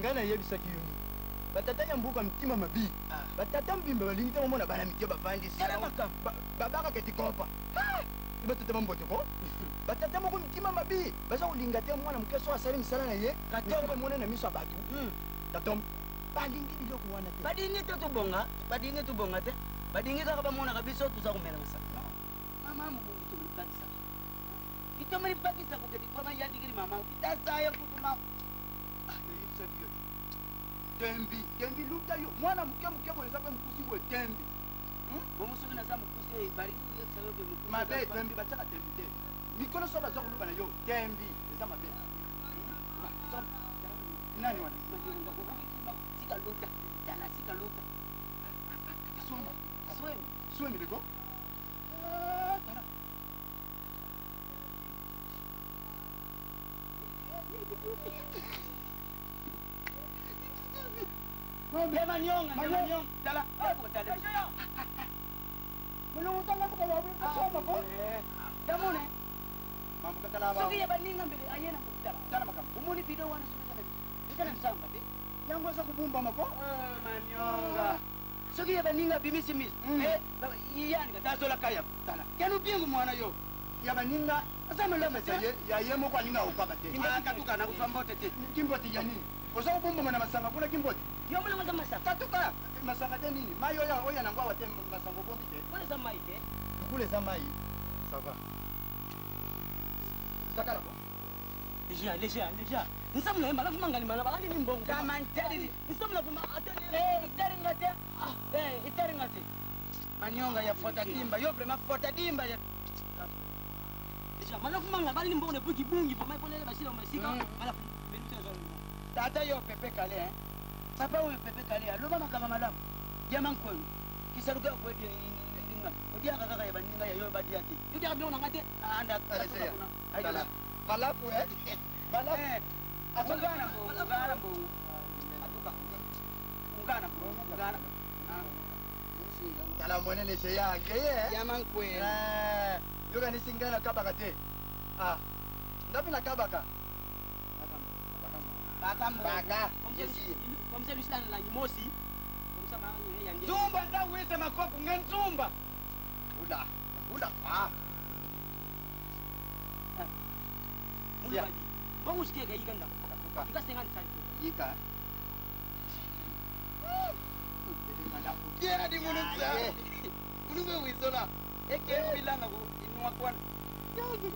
Ngana yebisa kiyungu batata yambuka mtima mabi batata mbimba balingita momona bana mitya bavandi babaka ketikopa batata mambote ko batata moko mtima mabi baza kolinga te mwana mukeso asali misala na ye katombe mona na miso abatu katom balingi biloko wana te badingi te tubonga te badingi kaka bamona kabiso tuza kumela masaka mama mungi tumulipakisa itomulipakisa kuketi kwa yandikiri mama itasaya kutuma tembi luta yo mwana muke boyeza kwe mkusi we tembi bomusuki na za mkusi bari yekisa yobe mkusi mabe tembi bataka tembi te mikono so baza kuluba na yo tembi eza mabe nani wana mayonga ko sika luta tana sika luta swemi leko tana Manyonga. Dala. Mulungu tanga ko wabu asoma ko. Damone. Mambo katala ba. Soki ya baninga mbele ayena ko dala. Dala makam. Umuni video wana soki kana. Ikana msamba de. Yango sa kubumba mako. Manyonga. Soki ya baninga bimisi mis. Yani katazola kaya. Dala. Kenu bingu mwana yo. Ya baninga asama la mesaye ya yemo kwa ninga ukabate. Katuka na kufambote te. Kimboti ya nini? Oza kubumba mana masanga kuna kimboti. Yo mwana mwana masanga. Katuka masanga te nini? Mayo ya oya nangwa wate masango bombi te. Kule za mai te. Kule za mai. Ça va. Sakara ko. Leja. Nsamla hema lafu mangani mana bali ni mbongo. Kama nteri. Nsamla kuma atani. Itari ngate. Itari ngate. Manyonga ya fota dimba. Yo vraiment fota dimba ya. Leja malafu mangani bali ni mbongo ne buki bungi pa mai polele basila umasika. Malafu menuta zoni. Tata yo pepe kale Papa we pepe kale aloba makama malamu. Jaman kwenu. Kisaruka kwedi ndinga. Odia kaka ya baninga ya yo badia ati. Yudia biona ngate anda kuna. Ayala. Malafu Malafu. Atugana mbo. Atuka. Mungana. Tala mwenene sheyange ye. Yaman kweli. Yoga nisingana kabaka te. Ndapi na kabaka. Baka. Comme ça, Lucien, la Nimosi. Comme ça, il y a un Zumba, nda wese makopo, ngen zumba. Ula. Mula badi. Bongo sikia ga yiganda. Ika 50 cents. Yika. Kiera di munutsa. Munube wizola. Eke bilanga ko inwa kwan. Yagi.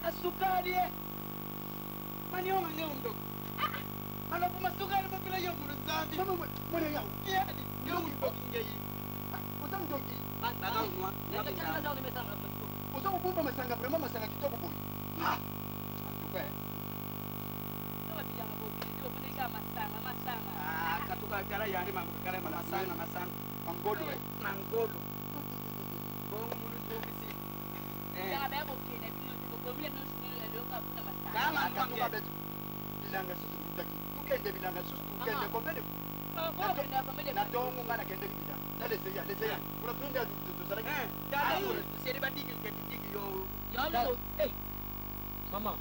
Asukari manionga ngeundo mana kuma sukari mapila yo muruzambi Mwana yao. yadi yo mbokinge yi Usamdoki. baga unwa nanga changa zao nimesanga mtu Usamu kumba masanga vraiment masanga kitoko boy. Atuka. kama bilanga boki ndio kunika masanga katuka jara yari mambo kare masanga Mangolo mangolo bongo muluzo misi ya babo kene bino ko bile no shukuru ya leo kapuna masanga kama atuka betu. Bilanga susu mutaki. Tukende bilanga susu tukende kombele. Na tongo ngana kende bilanga. Lezeya. Kuna twende tuzalaki. Dada mure tuseri badiki ketiki yo mama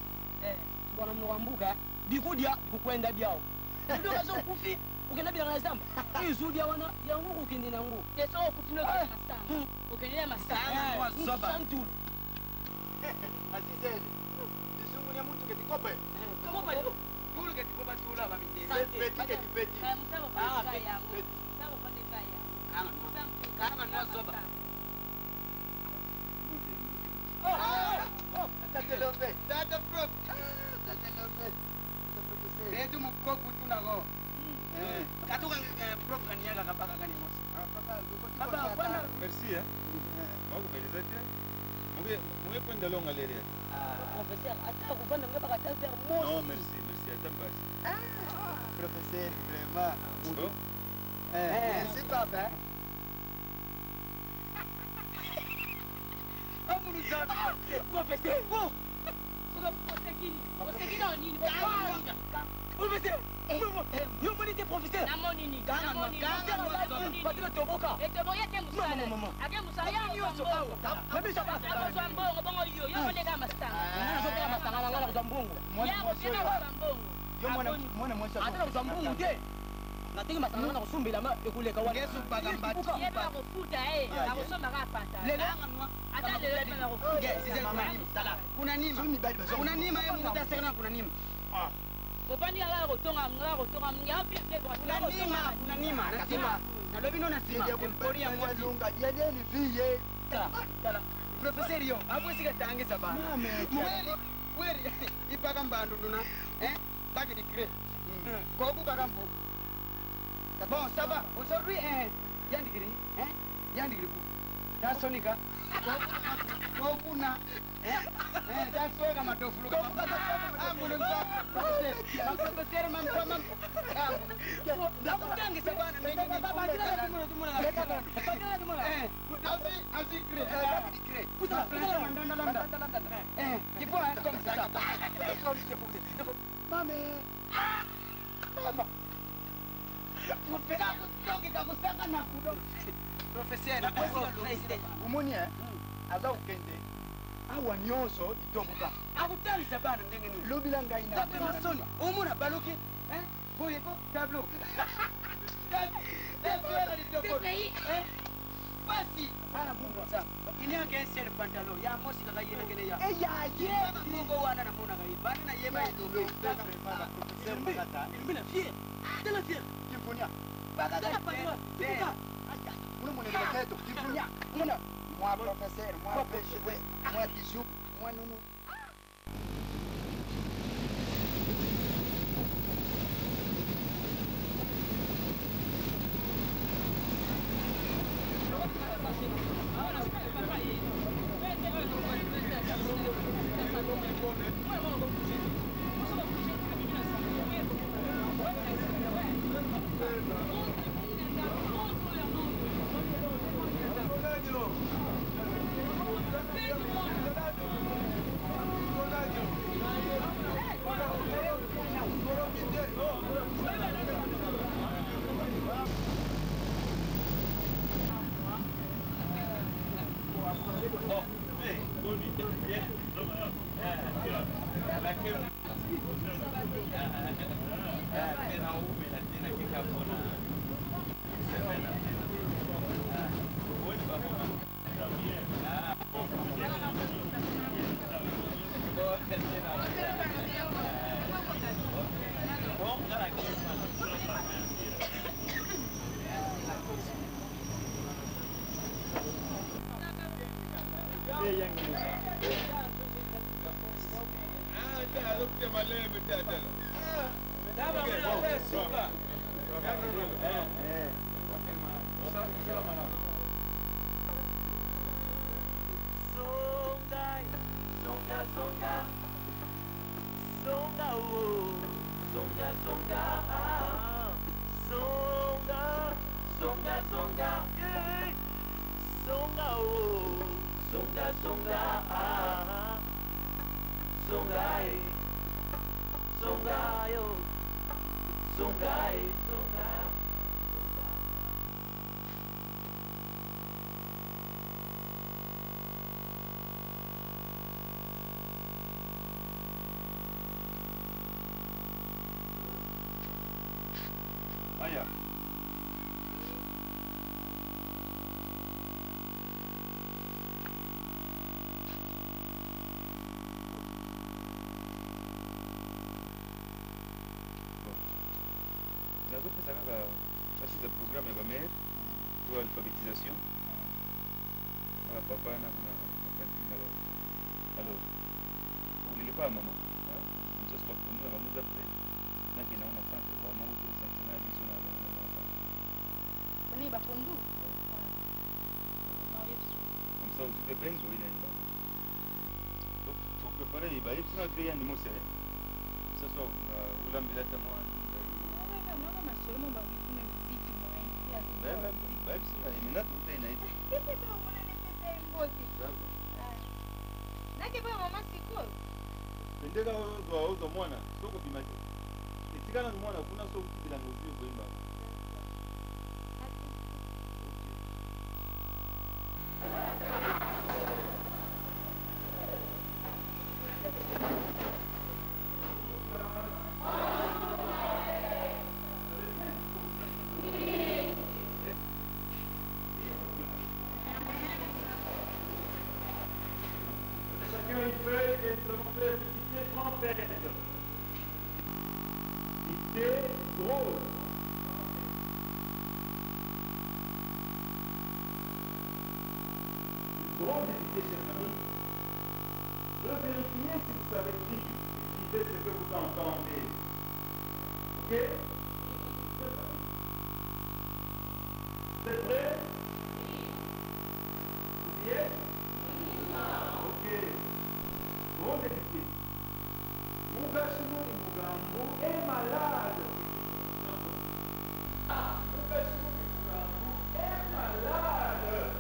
bwana mnowambuka bikudia bikukwenda byao ndio kazo kufi ukenda bila ngazamba izudia wana ya nguku ukende na nguku yeso kufinwa kwa masanga ukende masanga kwa zoba santul Asizele. Bisungu ni mtu ketikope. kopa yo yule ketikopa tula ba mindeni Beti. msabo kwa kaya msabo kwa kaya kanga nwa zoba Tatelope. dada bro Redu mukopu tunago. Katuka prof kaniaga kapaka kani mosi. Papa bwana. Merci Mako belezate. Muge kwenda longa leria. Professeur ata kuvanda ngaba kataza mosi. Non, merci, atambasi. Professeur vraiment. Bon. Merci papa. Amuru zabi. Professeur. Bo. Osekini onini bo. Professeur. Yo monite professeur. Namonini. Patro toboka. Etoboya ke musala. Ake musala yo so awo. Mami so ba. Abo so mbongo bongo yo molega masanga. Ngana so tela masanga ngala so mbongo. Ya ko tena so mbongo. Yo mwana mwanzo. Atala so mbongo te. Natingi masanga na kusumbila ma ekuleka wana. Yesu bagambati. Yeba ko futa akusoma kapata. Lelanga nwa. Ata lele na ko futa. Kuna nima. Kuna nima yemu mutasema kuna nima. Opani ala kotonga ngapi kuna nima nasema na lobi no nasema empori ya mwati lunga yeni viye tala professeur yo abwe sika tangeza bana weri ipaka mbandu nuna baki dikre ko ku baka mbu bon ça va aujourd'hui yandigiri ku tasonika ko kuna tasoeka matofulu ambulo professeur mamma nakutangisa bana umunie aza ukende awa nyonso itobuka akutangisa bana ndenge nini lobila ngai na tape masoni omona baluki boye ko tableau basi inyanga esere pantalo ya mosi kaka yena kene ya mongo wana na mona kai bana na yeba idobe ilmina fier tena fier kifunya baka ka patro una moneda keto kifunya una moi professeur moi pêche moi tissu moi nono Aya. nazopesa kaka basi za programme ya bamare to alphabétisation na papa na kuna papatina alors olelepa ya mama mosusu bapondu na bango eza pre nake naona centre vraiment oto sentiment ya biso na bango Poni bapondu? Non, yes. comme ça ozwi mpe benzo oyinani bango toprépare bayebi sona mpe yandi mosi ça soit olambela ata mwa babisina emena tutai na ete nakeboya mama sikoyo pendeka ozwa mwana sokobima te etikana mwana kuna sokutibelanga ozwi koyimba Une feuille et nous allons faire citer 30 lettres. Citer drôle. Une drôle d'éditer, chers amis. Je vais vérifier si vous savez citer ce que vous entendez. Ok? Vous êtes prêts? Vous y êtes? Ok. Drôle d'éditer. Mugashimo ni mugambo est malade. Mugashimo ni mugambo est malade.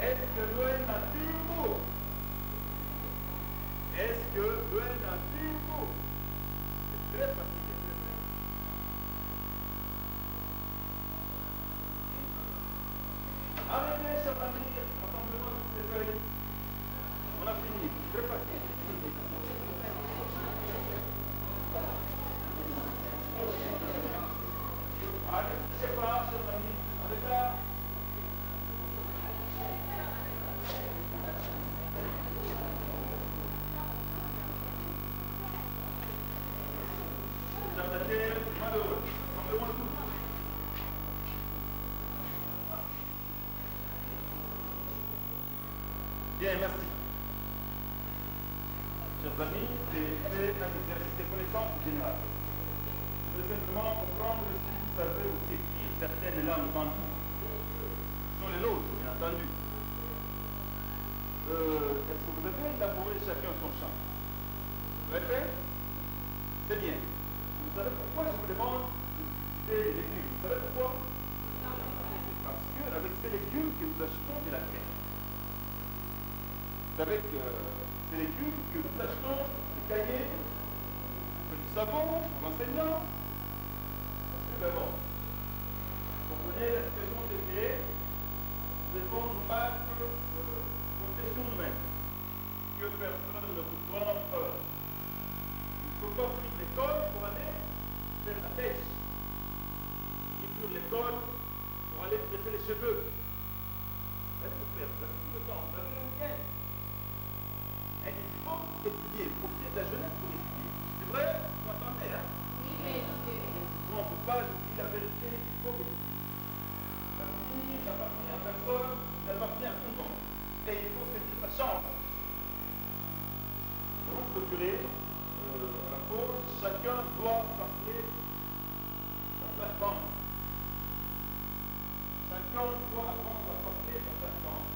Est-ce que l'ON a filmé? Est-ce que l'ON a filmé? C'est très facile, très simple. Arrêtez, chers amis, rassemblement de ces feuilles. On a fini, très facile. Allez, je sais pas, chers amis, allez là. Retardataire, malheureux, rassemblez-moi tout. Bien, merci. Chers amis, c'est un exercice de connaissance générale. Je veux simplement comprendre si vous savez aussi écrire certaines langues bantoues. Ce sont les nôtres, bien entendu. Est-ce que vous avez élaboré chacun son chant? Vous l'avez fait? C'est bien. Vous savez pourquoi je vous demande de cultiver les légumes? Vous savez pourquoi? Parce qu'avec ces légumes que nous achetons de la terre, avec ces légumes que nous achetons des cahiers, du savon pour l'enseignant. Parce que d'abord, vous comprenez la situation des devons nous battre compter sur nous-mêmes. Que personne ne vous trompe. Il ne faut pas fuir l'école pour aller faire la pêche. Il faut l'école pour aller tresser les cheveux. Vous allez le faire, vous avez tout le temps, vous avez le week-end. Et il faut étudier, il faut profiter de la jeunesse pour étudier. C'est vrai? Vous m'entendez, hein? Oui. Non, on ne peut pas dire la vérité, il faut étudier. L'avenir n'appartient à personne, il appartient à tout le monde. Et il faut saisir sa chance. Nous allons clôturer la pause. Chacun doit partir sa plateforme. Chacun doit apprendre à porter sa plateforme.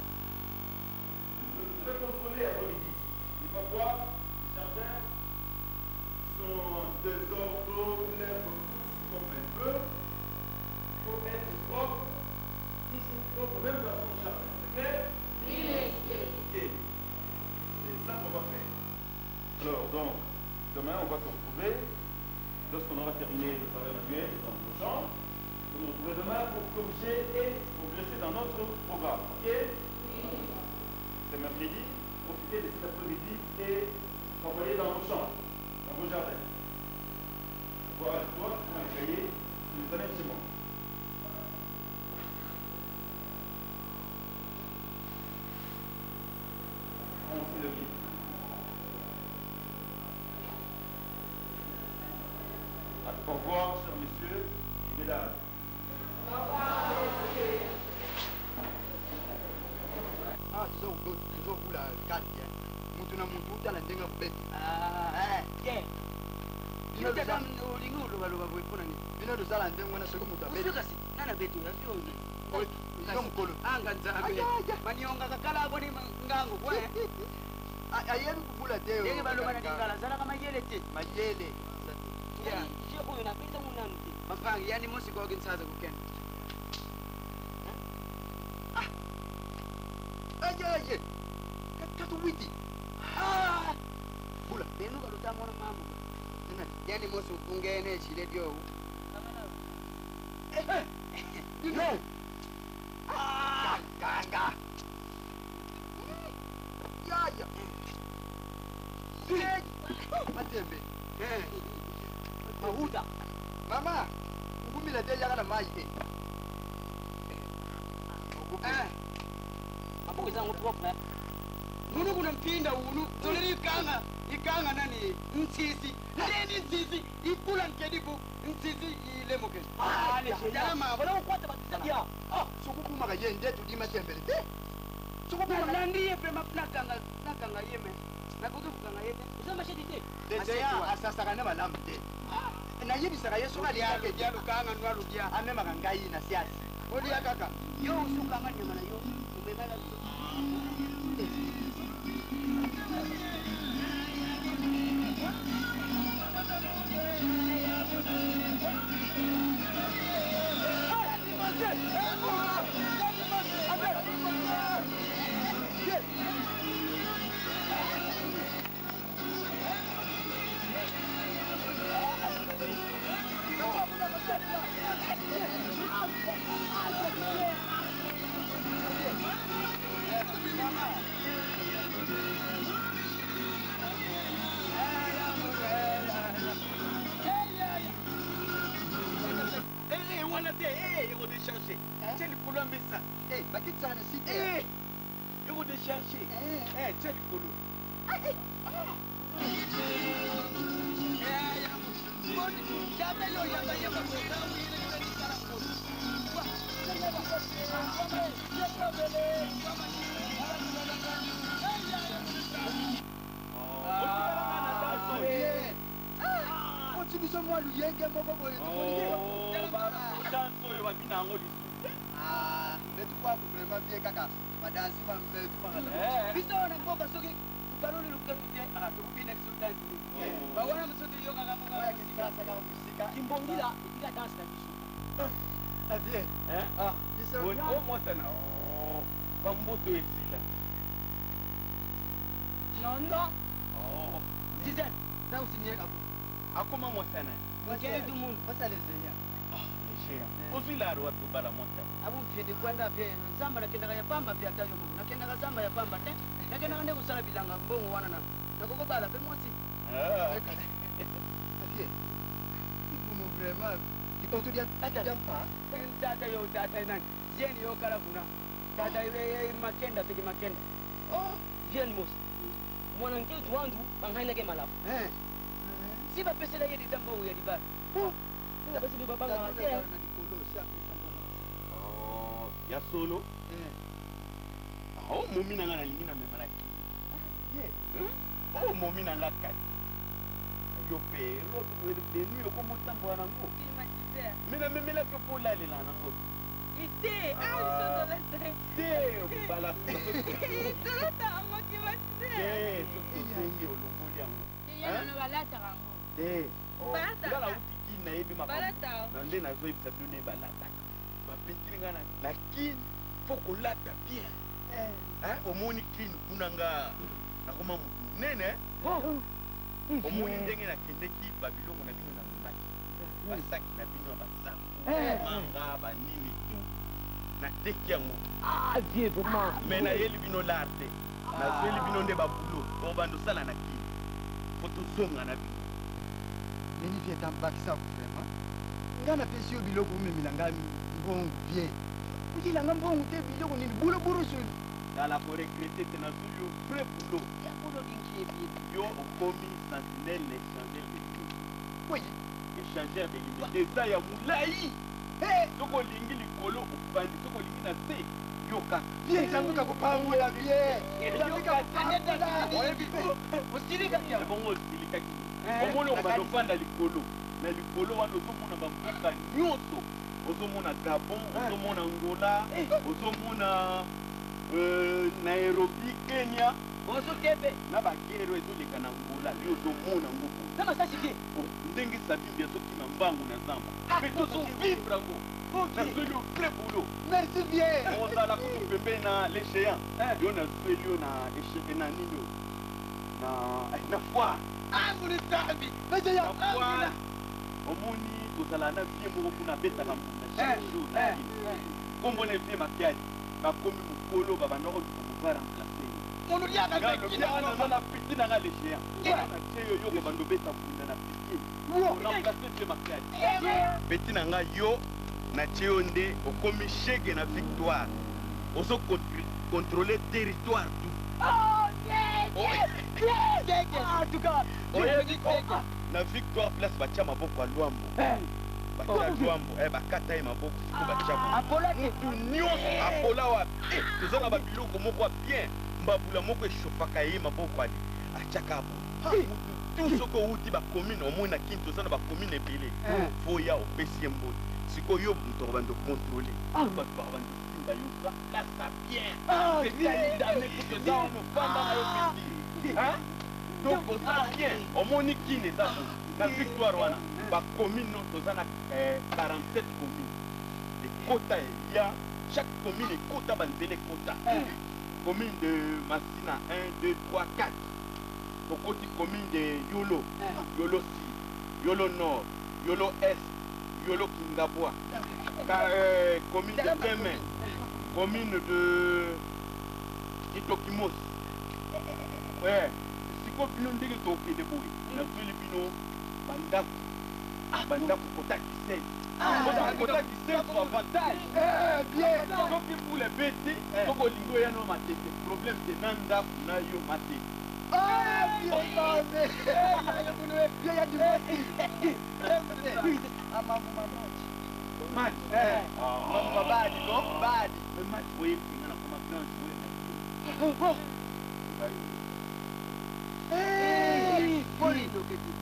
Vous devez contrôler après-midi. Il va voir les jardins sont en désordre, l'herbe pousse comme un peu. Il faut être propre, toujours propre, même dans son jardin. C'est clair? Oui, monsieur. Ok. C'est ça qu'on va faire. Alors, donc, demain, on va se retrouver, lorsqu'on aura terminé le travail manuel dans nos chambres, on nous retrouver demain pour corriger et progresser dans notre programme. Ok? Oui. C'est mercredi, profitez de cet après-midi et travailler dans vos chambres, dans vos jardins. Voilà, toi, tu prends les cahiers, tu les amènes chez moi. On fait le guide. Au revoir, chers messieurs et mesdames. Au revoir, messieurs. Ah, tuzokula kati mutu na mutu utala ndenga kubeti. Ye. Inotaka ulingi ulubaluba bwepona ni. Bino dosala ndengo na soko mutu abeti. Usikasi nana betu yasioni. Iyo mukolo. Anga nzabe. Manionga kakala aboni ngango kwa. Ayebi kubula teo. Yenge baluba na dingala zala kama yele te. Mayele. Ya, sio huyo napita munamti. Mapangi yani mosi kwa kinsaza kukenda. Aye. Katu witi. Bula. Benu kaluta mwana mamu. Nana, yani mosi ungene chile dio. No. Ganga. Ya. Matembe. Mahuda. Mama, ngumila deja kana mai e. Apo zangu propre. Nunu kuna mpinda unu. Toleni ikanga nani? Nsisi. Nani nsisi? Ikula nkedibu. Nsisi ilemoke. Jama, wala ukwata batisabia. Sukukuma ka yende tudi matembele te. Sukukuma nandiye pe nakanga yeme. Nakutu kanga yeme. Usama shedi te. Deja asasa kana malamu te. Na yebisaka yesu kali yake dialo kanga nwalu dia. Amema kangai na siasi. Odi akaka. Yo usuka ngani mana yo. Umemala il faut décharger. C'est le polo mais ça. Bakit sana si Il faut décharger. C'est le polo. biso mwa luyenge moko boye metukwaku vraimen vie kaka madansi mametumaka biso wana mboka soki tukaloli luketu te tokubina biso dansi bawana mosoki yokaka musika kimbongila ekila dansi na biso avie biso motana bambuto esila nono dizaine ça aussi nie kako akoma motana Quem é do mundo? Você é desenhar. Osilaro atubala motana abumfidi kwenda vye zamba nakendaka ya pamba vya tayo mungu nakendaka zamba ya pamba te nakendaka nde kusala bilanga mbongo wana na nakoko bala pe mwasi Asie. Ifumu vraiment. Ikotudia jampa. Tata yo tata nani jeni yo kala kuna tata iwe makenda tiki makenda oh jeni mos mwana nkitu wandu banghaina ke malafu si ba pesela yedi tambo ya dibar oh ina basi di babanga ate na dikolo shafi sambona. Oh, ya solo. Oh, momi na ngana lingina me malaki. Oh, momi na ngaka. Yo pero de nuit ko motambo nango. Mina me mela ko pola le la nango. Ite, Te bala. Tolata amo ki wase. To songi olongoli yango. Yana no balata rango. Oh. Balata. Bala utiki na yebi makambo. Balata. Na nde na zo ibisa bino balata. Ba petri ngana lakini faut kolata bien. Omoni kini kunanga nakoma mutu nene. Omoni ndenge nakendeki babilongo na bino na mimaki. Basaki na bino basafu. Manga banini. Na teki yango. Dieu vraiment Mais na yeli bino l'arte. Na yeli bino nde babulo. Obando sala na kini. Foto zonga na bino. Nini vient en bakisa vraiment. Ngana pesio biloko umemilanga mbongo bien. Kujilanga mbongo te biloko ni bulo burusu. Dans la forêt crétée te na zulio vrai boulot. ya bono dinki bi Yo okomi sentinelle échangeur de l'unité. Oui. Échangeur de l'unité. Eza ya mulai. Soko lingi likolo opandi. Soko lingi na se. Yo kaka. Bien zanduka kupangula bien. Zanduka kupangula. usilika kia Bongo osilika kini. Omoni okobanda ofanda likolo. Na likolo wana ozomona bamboka nyonso. Ozomona Gabon, ozomona Angola, ozomona Nairobi, Kenya. bozo kebe Na bakero ezoleka na Angola. Yo ozomona ngo. na masasi ke Ndenge sabimbi azokima mbangu na zamba. Mais tozovivre yango. Nazweli vrai boulot. Merci bien. Ozala kutu pembe na les géants. Yo nazweli yo na échec na nini yo. Na foire. mulitambi Na foire. Omoni tozala na vie moko kuna betaka mbunda chaque jour na vie. Kombo na vie makiadi. Bakomi mukolo babandoko kuva remplacer. munuliaka Ngalo na piti na les géants. Na tio yo bando beta mbunda na piti. Remplacer vie makiadi. Peti na nga yo na tio nde okomi chege na victoire. Ozo contrôler territoire tout. Na victoire place batia maboko ya lwambo. Batia lwambo, bakata ye maboko siko batia maboko. apola ke Mutu nyonso apola wa toza na babiloko moko ya bien. Mbabula moko eshofaka ye maboko ali. Atiaka abo. Tout soko outi bacommune omoni na kini toza na bacommune ebele. Foya opesi ye mboni. Sikoyo mutu bando contrôler. Bato bando simba yo ça bien. C'est à l'idée que tu dans nos femmes na yo petit. Hein? Donc ça bien. Omoni kini za na victoire wana. Ba commune non toza na 47 communes. Les quotas il y a chaque commune est quota banzele quota. Commune de Massina 1 2 3 4. Kokoti commune de Yolo, Yolo Si, Yolo Nord, Yolo Est, Yolo Kingabwa. Commune de Temen, commune de Kitokimos. Ouais, c'est quoi Pino Ndege Toké de Boui? La Philippino, Bandaku Kota Kisei. Kota Kisei pour avantage. Bien. Donc pour les bêtes, Toko Lingo Yano Matete. Problème c'est Nanda Nayo Matete. Bien ya dimoti. Amamu mamaji. Match. Mamma badi no badi. Mais match voyez finir comme un plan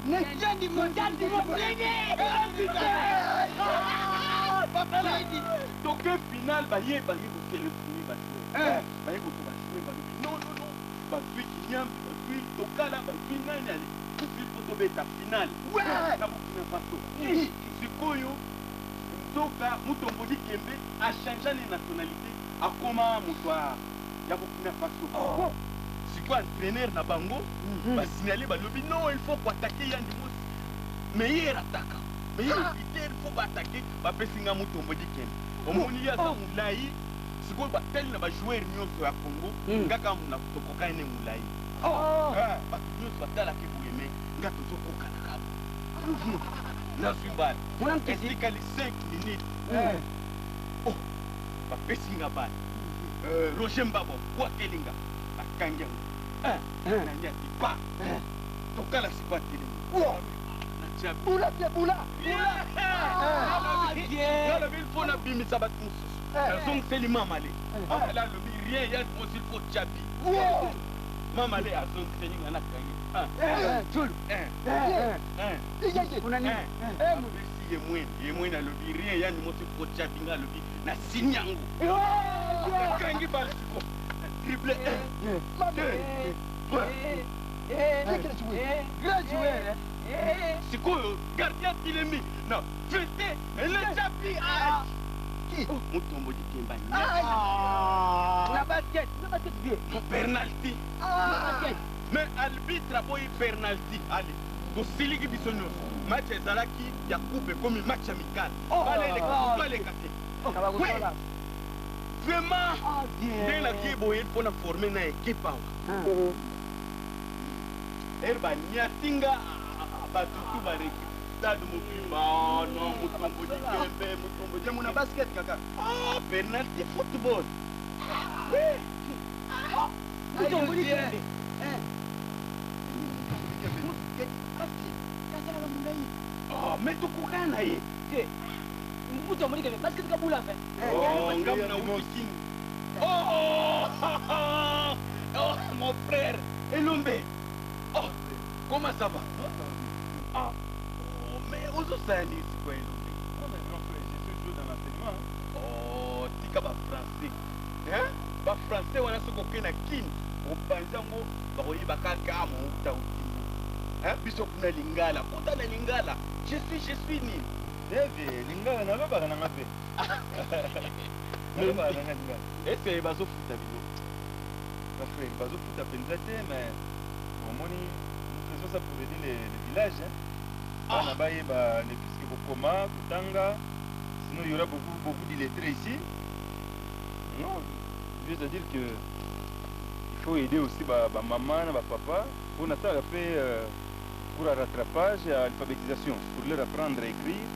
Nejendi mondandi mopenge donc final baye ko sélectionner ba jouer baye ko jouer ba non ba jouer kinyambi ba jouer tokala ba jouer nani ali puis poto beta final na Burkina Faso sikoyo ntoka mutombodi kembe a changer les nationalités akoma mutwa ya Burkina Faso sikoyo entraîneur na bango ba signaler ba lobi non il faut attaquer Yandi Mosi meilleur attaquant meilleur leader il faut attaquer ba pesinga mutombodi kembe omoni ya za mulai sikoyo batali na bajoueur nyonso ya congo ngaka na tokoka ene mulai bato nyonso batalaki boye me nga tozokokana kabo nazwi mbala esikali 5 minutes bapesi nga bala roger mbabo kwatelinga bakangi yango nani ati pa tokala siko atelemi nalobi il faut nabimisa bato mosusu nazongiseli mamale mamale alobi rien ya mosi il faut tyabi mamale azongiseli nga nakangi apesi ye mwene alobi rien yani mosi il faut tyabi nga alobi nasini yango nakangi bale siko triple 1 sikoyo gardien tilemi na fete elejapi mutombo dikemba na basket bien penalty mais arbitre aboyi penalty ali tosiliki biso nyonso match ezalaki ya coupe komi match amical baleka te vraiment ndenge naki boye mpona forme na ekipe awa ere baniatinga batutu bareki stade mobimba non mutombo dikembe mutombo jemu na basket kaka penalty football mutombo dikembe mais tokokana na ye mutombo dikembe basket kabula fe ngamu na utikini mon frère Elombe comment ça va mais ozosala nini sikoyo Elombe tika bafrançais bafrançais wana soki okei na kini opanzi yango bakoyeba kaka mouta otimbo biso kuna lingala kuta na lingala je suis nini Devi, lingala nalobaka nanga mpe nalobaka nanga lingala ese bazofuta bino bafrère bazofuta mpenza te mais omoni nous faisons ça pour aider les villages bana bayeba ne puisque kokoma kotanga sinon il y aura beaucoup d'illettrés ici non juste à dire que il faut aider aussi bamama na bapapa pour nasalaka mpe pour un rattrapage à l'alphabétisation pour leur apprendre à écrire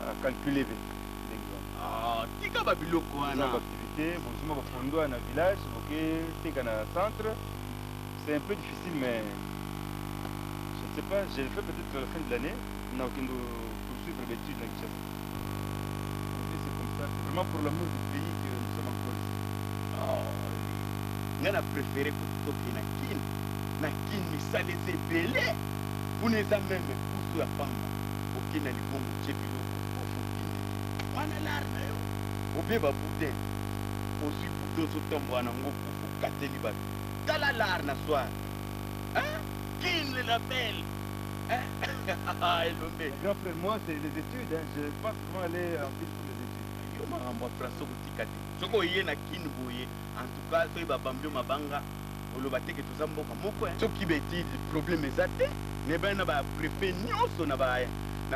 à calculer tika babiloko wana activité bozuma bafondo na village boke teka na centre c'est un peu difficile mais je ne sais pas je le fais peut-être à la fin de l'année na okendo poursuivre l'étude na Kinshasa c'est comme ça c'est vraiment pour l'amour du pays que nous sommes encore ici nga na préféré kotoke na kini misala eza ebele kuna eza meme pusu ya pamba oke na libongo tie biloko ofokinde wana lare na yo obie baboudin ozwi boudin ozotambola nango okateli bato tala lare na soir kine la belle Elombe grand frère moi c'est les études je pense vraiment aller en ville pour les études yo makambo ya france okotika te soki oye na kini boye en tout cas soki babambi yo mabanga oloba teke toza mboka moko soki betide problème eza te neba na baprefe nyonso na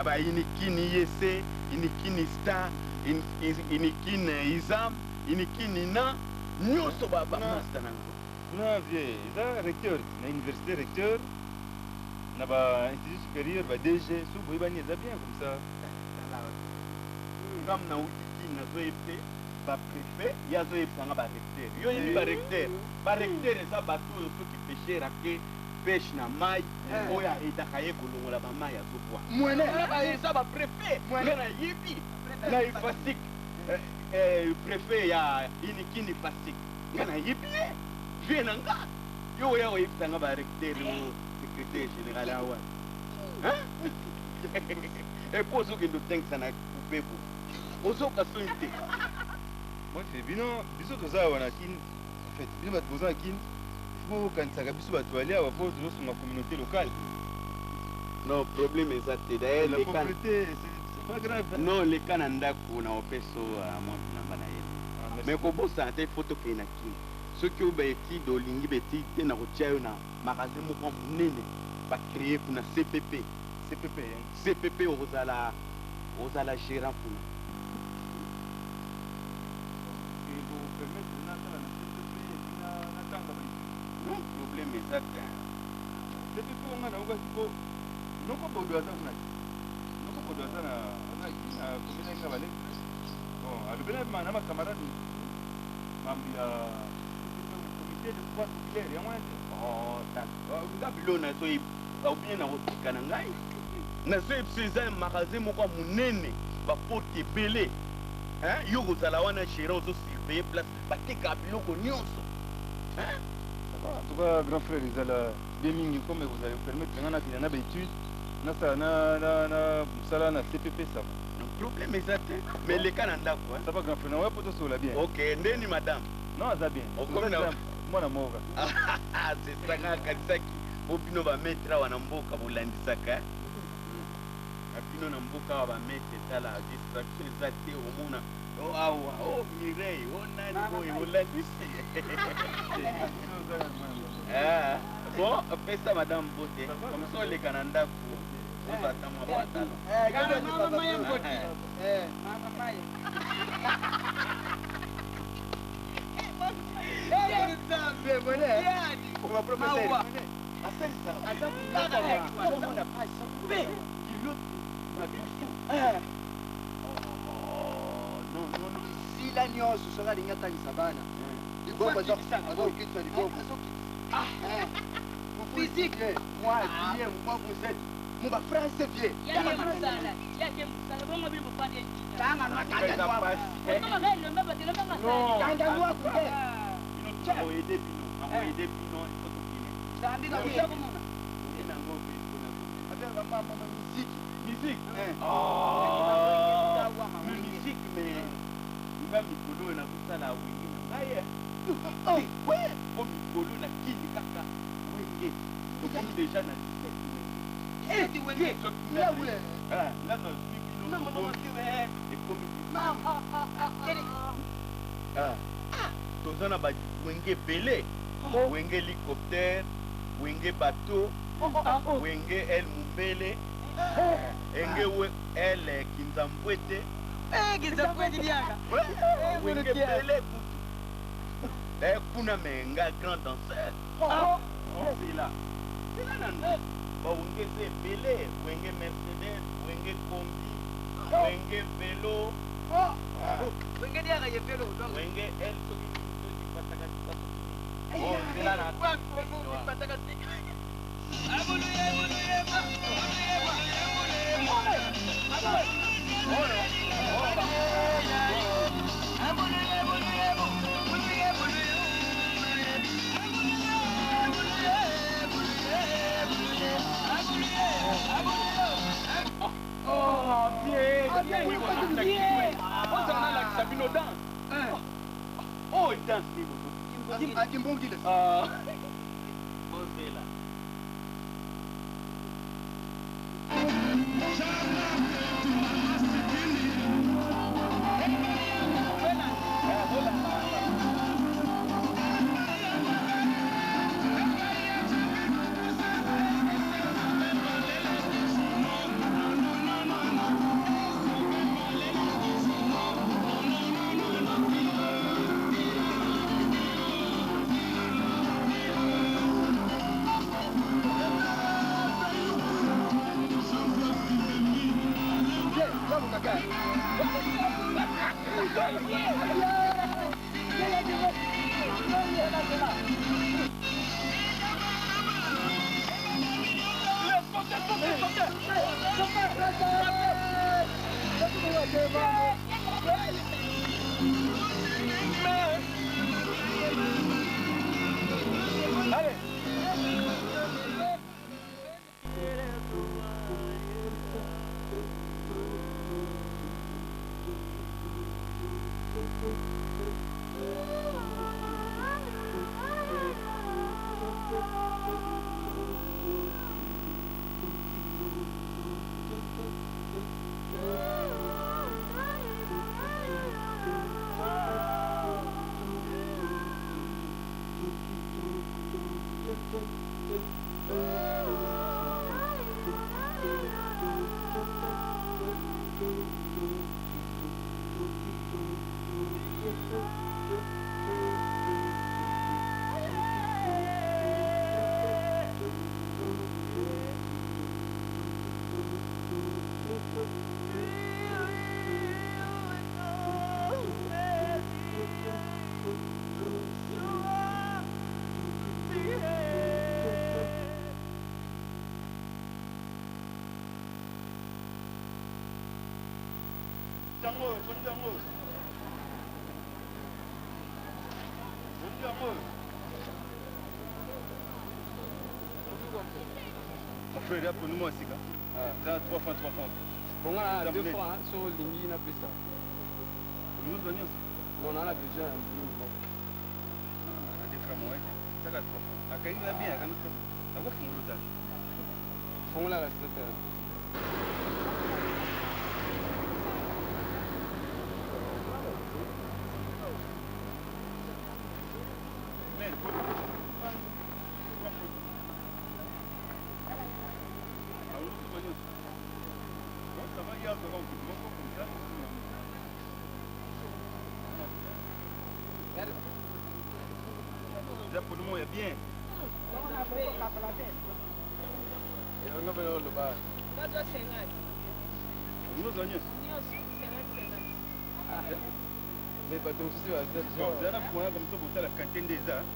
bainikini yese inikini star inikini isam inikini na nyonso bamasta nango na vie eza recteur na université recteur na bainstitut supérieur badg so boyebani eza bien comme ça ngam na utikini nazoyebi baprefe ye azoyebisanga barecteur yo yebi barecteur eza bato oyo soki pêcher ake pêche na mai oyo aidaka ye kolongola bamai azobwa eza baprefe nga nayebi na efasik prefe ya inikini fasik nga nayebi ye vie na nga yo oya oyebisanga barecteur secrétaire général awa epo ozokende otengisa na kupepo ozoka soni te moi c'est biso toza awa na kini en fait bino bato boza na kini ifo okanisaka biso bato ali awa po tozosunga communauté locale non problème eza te d'ailleurs la pauvreté c'est pas grave non leka na ndako na opeso montre namba na ye mais kobosana te fo tokei na kini soki oyo baetide olingi baetide te na kotia yo na magasin moko monene bacreye kuna cpp ozala gérant kuna permettre na sala na CPP na tanga ba Non problème exact. CPP on a uga siko noko bodo asa na noko bodo asa na komina inga bale bon alobela na ma camarade mambi ya comité de droit populaire ya mwana Oh, d'accord. Nga bilona so obien na kotika na ngai. Na so eza magasin moko munene ba porte ebele. Hein? Yo kozala wana chéri ozo surveiller place bateka biloko nyonso. Hein? en tout cas grand frère ezala bien mingi comme vous allez permettre nga nakila na baétude nasala na mosala na CPP ça va. Le problème eza te mais leka na ndako. Ça va grand frère na oya poto sola bien. Ok, ndeni madame. Non aza bien. Okomi na mwana moka. C'est ça nga kanisaki bobino ba maître wana mboka bolandisaka. Bino na mboka wa ba maître tala distraction eza te omona. Oh awa, oh Mireille, oh nani boye bolandisi. Ah, bon, fais ça madame Boté. Comme ça leka na ndako. Oza tamwa patalo. Mama ya ngoti. Mama Maya. sila nyonso soki alingi atangisa bana libongo azokitisa libongo physique moi bien moi vous êtes mon ba frère c'est vieux Yake musala bongo bili mufanye jina. kanga nakanga Kama gani ndio mbaba ndio mbaba sasa. kanga ngwa kude Amoyede bino, amoyede bino, foto kine. tambika kushako mona Ena ngobe kuna ngobe. atanga mama musique Musique. Musique mais nga mikolo na kusala wingi na ngaye. Oh, ouais. Ko mikolo na kini kaka wenge. Comme déjà na 17 eti wenge ya wule ah, nga na bibino. mama mama kiwe Et comme mama ah. Toza na ba wenge belé. Wenge hélicoptère, wenge bateau, wenge el mubele. Enge el kinzambwete. Kizapweti diaka. Wenge belé kutu. Kuna menga grand danseur. C'est là. C'est là nan. Ba wenge c'est belé, wenge Mercedes, wenge combi, wenge vélo. Wenge diaka ye pelo donc. Wenge el soki soki pataka pataka. Oh, c'est là nan. Pataka. Oh, bien. Oui, Sabino danse. Oh, il danse, Nibo. akimbongile Ah. Bon, c'est là. Mon frère, appelle-moi aussi. 3 francs. Bon, 2 francs sur l'ingine, on a pris ça. Nous donnons. Non, on a besoin. On a des francs, ouais. Ça va 3 francs. À quand il va bien, quand il va bien. Fond là, c'est Pour le moment, il y a bien. Nous donnons. Mais pas tout ça. Bon, vous avez un point comme ça pour faire la cantine des arts.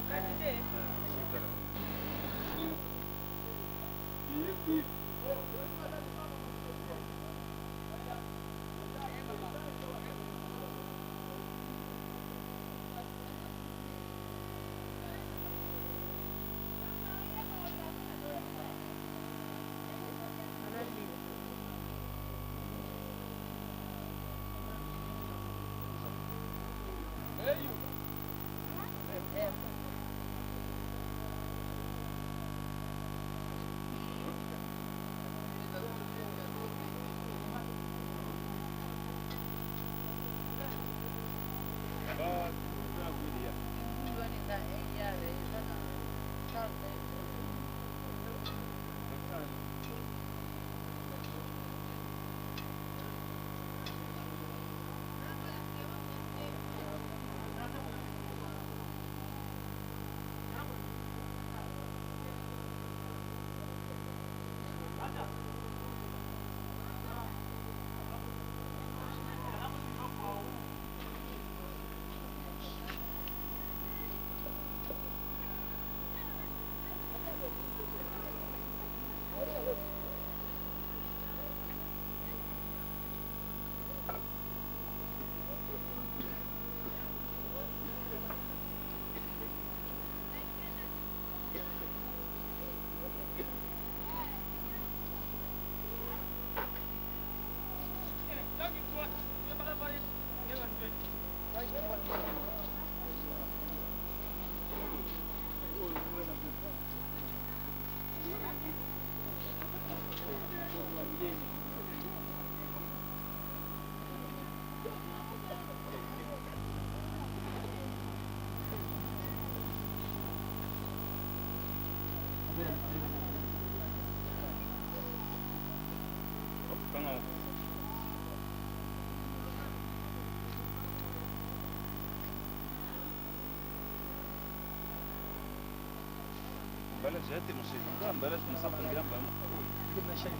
بلاش هاتي مش هيتنظم بلاش نصفي الجنب جبنا شيء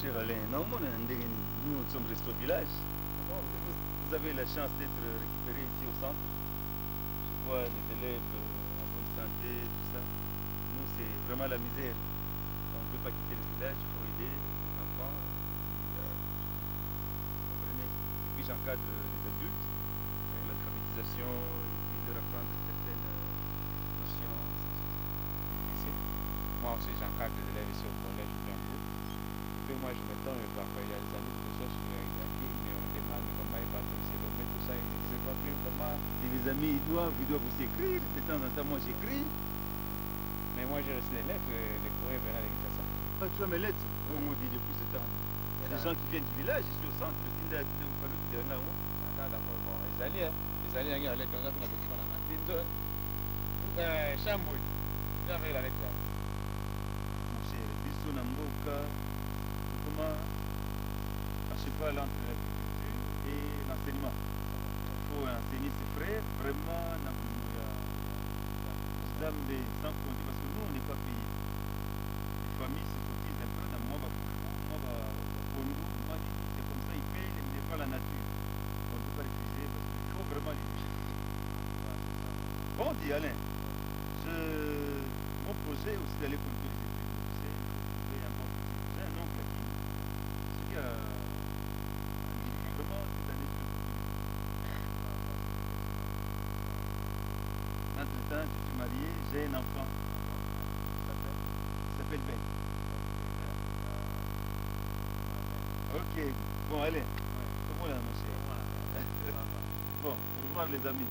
Cher Alain, non, nous sommes restés au village. Vous avez la chance d'être récupéré ici au centre. Je vois les élèves en bonne santé, tout ça. Nous, c'est vraiment la misère. On ne peut pas quitter le village, il faut aider les enfants. puis j'encadre les adultes, l'alphabétisation, et puis leur apprendre certaines notions. Ici, moi aussi j'encadre les élèves ici au collège de Django. Et puis moi je m'étonne, parfois il y a des amis de choses qui mais on me demande comment ils partent ici. Mais tout ça, ils ne savent pas plus comment. Et les amis, ils doivent aussi écrire. De temps en temps, moi j'écris. Mais moi j'ai reçu des lettres, des courriers venant de Kinshasa. Tu as mes lettres, on me dit depuis ce temps. Il y a des gens qui viennent du village, je suis au centre, qui viennent là. D'accord, bon, les alliés, les lettres, on a fait la document là. Chambouille, tu avais la lettre là. Mon cher, Bissou Namboka, comment à cheval entre l'agriculture et l'enseignement. Il faut enseigner ses frères, vraiment, sans compter, parce que nous, on n'est pas payés. Les familles se cotisent un peu dans moi, c'est comme ça, ils payent, mais pas la nature. On ne peut pas refuser parce qu'il faut vraiment les utiliser. Bon, dit Alain, mon projet aussi d'aller continuer les études, c'est il faut trouver un bon petit. J'ai un oncle qui, ce qui a vraiment toute l'année de Entre-temps, je suis marié, j'ai un enfant. Il s'appelle Ben. Ok, bon, allez. Comment là, mon cher? Bon, au revoir les amis.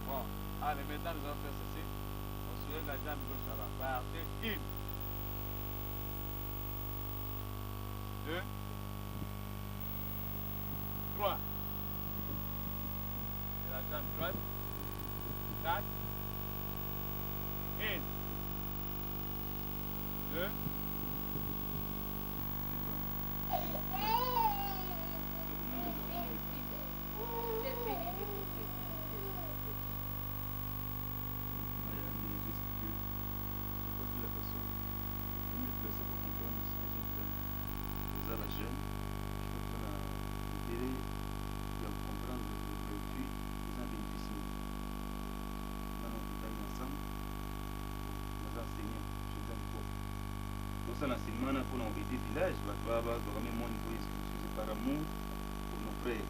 Bon, allez, maintenant nous allons faire ceci. On soulève la jambe gauche à la partie. 1, 2, 3. Et la jambe droite. 4. 1, 2. L'enseignement pour embêter le village, va vraiment mon niveau exclusif par amour pour nos frères.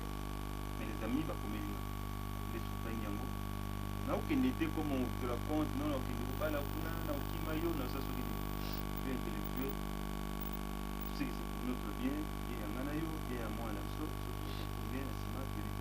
Mais les amis, va comme les soutiens yango. Na aucun été comme on te raconte, non, aucun niveau pas là, na aucun maillot, na ça ce qui est intellectuel. Tu sais que c'est pour notre bien, bien à Manayo, bien à moi, na so, c'est pour bien à Sima, bien à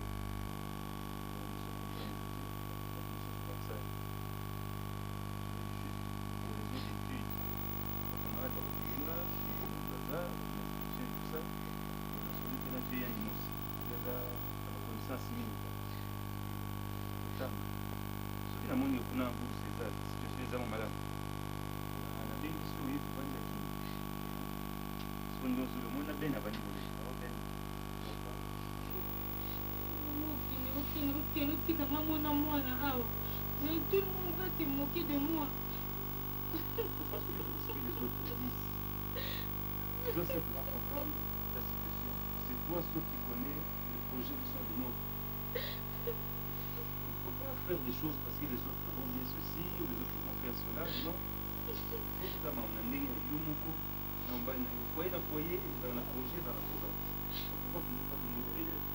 Otikanga mwana mwana awa. Mais tout le monde va se moquer de moi. Il faut pas suivre ce que les autres disent. Tu dois simplement comprendre la situation. C'est toi ceux qui connais les projets qui sont les nôtres. Il ne faut pas faire des choses parce que les autres vont bien ceci ou les autres vont faire cela. Non. Il faut que tu aies un foyer, dans un projet, dans un programme. Pourquoi tu ne peux pas donner une réalisation?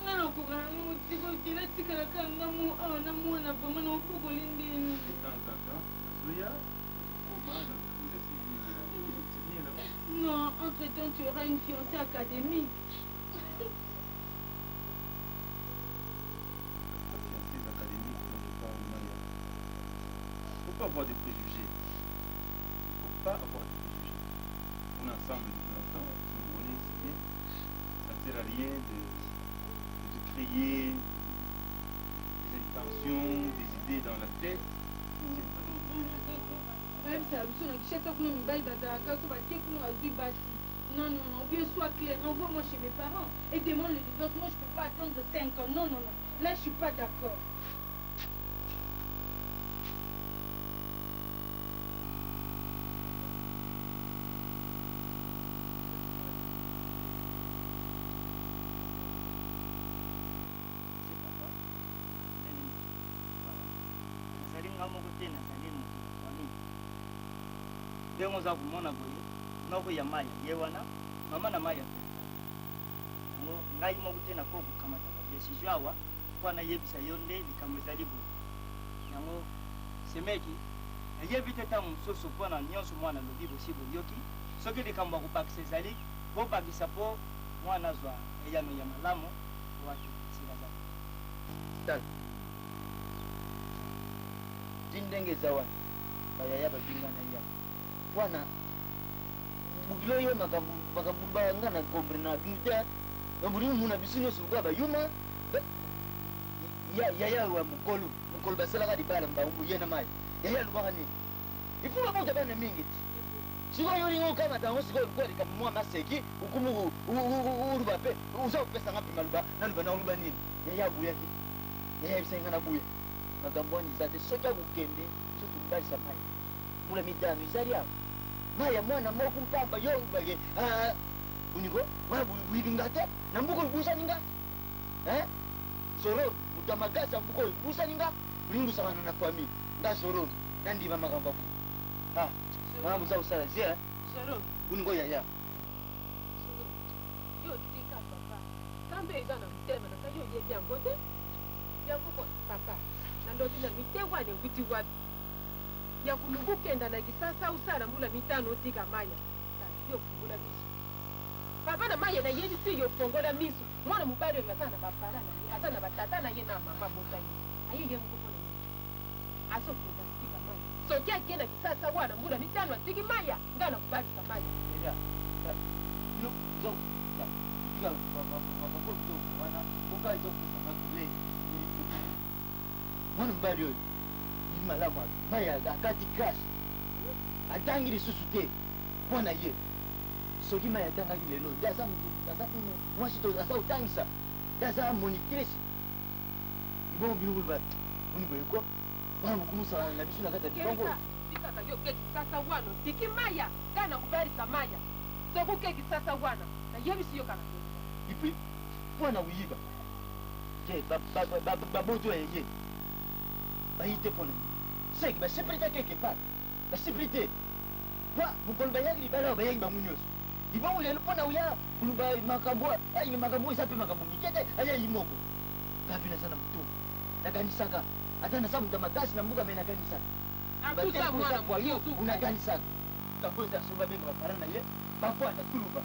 Nga nakokana n'otiko okela tikala kaka ngamu awa na mwana vraimen na okokoli ndeni. Non, entre-temps tu auras une fiancée académique. Il ne faut pas avoir des préjugés. Il ne faut pas avoir des préjugés. On est ensemble depuis longtemps, tu me connais si bien. Ça ne sert à rien de créer des intentions, des idées dans la tête. Même ça, je suis chaque fois que nous baillons non, non, non, bien sois clair, envoie-moi chez mes parents et demande le divorce. Moi, je ne peux pas attendre 5 ans. Non, non, non. Là, je ne suis pas d'accord. moko te nazali moto ya famille ndengo za kumona boye noko ya maya yewana mama na maya ngo ngai mo kutena ko kukamata ka decision awa kwa na yebisa yonde likamwezali bo yango semeki yebite tamu soso kwa na nyonso mwana lobi bosibo yoki soki likamba kupakisa zali bo bakisa po mwana zwa eyano ya malamu watu sila za Tal Tindenge zawa kaya yaba bingana ya wana bugilo yo magambuba ngana kombrena bita ngamburi muna bisino suka ba yuma ya wa mukolu basala ka dibala mbambu yena mai ya lubaka ni ifuwa bonja bana mingi siko yori ngo kama tango siko kwa likamwa maseki ukumu uruba pe uza pesa ngapi maluba naluba na uruba nini ya buya ki ya bisenga na buya magamboni zate soka kukende sotu mbali samai mula midami zaria maya mwana moku mpamba yo ubage uniko mwana buibingate na mbuko ibusa ninga soro mutamagaza mbuko ibusa ninga ulingu sana na fami nda soro nandi mama kamba ku mama za usala zia Soro uniko ya yo tika papa kambe izana mtema na kayo je byango te byango ko papa na ndo dina mitewa ne kuti wapi ya kulugu kenda na kisasa usala mbula mitano tika maya sio kungula misu papa na maya na yeni sio fongola misu mwana mubali wa sana bapara na hata na batata na yena mama botai ayi ye mkupo na misu aso kunda tika maya so kia kenda kisasa wana mbula mitano tiki maya ngana kubali samaya ya yo zo sa tika baba ko to wana ukai to kusema kule mwana mbali yo malama maya akati crash atangi lisusu te mwana ye soki maya atangaki lelo nde aza mwasi to aza otangisa nde aza monitrice ibongo biloko ba oni boyeko wana mokumusala na biso na kati ya libongo tikaka yo keki sasa wana tiki maya kana kubarisa maya soku keki sasa wana na yebisi yo kana ipi mwana uyiba ke baboto ye bayite pona seki basepelita quelque part basepelite wa mukolo bayaki libala bayaki bamunyoso libongo lelo mpona uya kuluba makambo ayi makambo eza mpe makambo mikete ayayi moko ngapi naza na moto nakanisaka ata naza muta makasi na mbuka me nakanisaka unakanisaka kambo eza songa benga bapara na ye bafwanda tuluba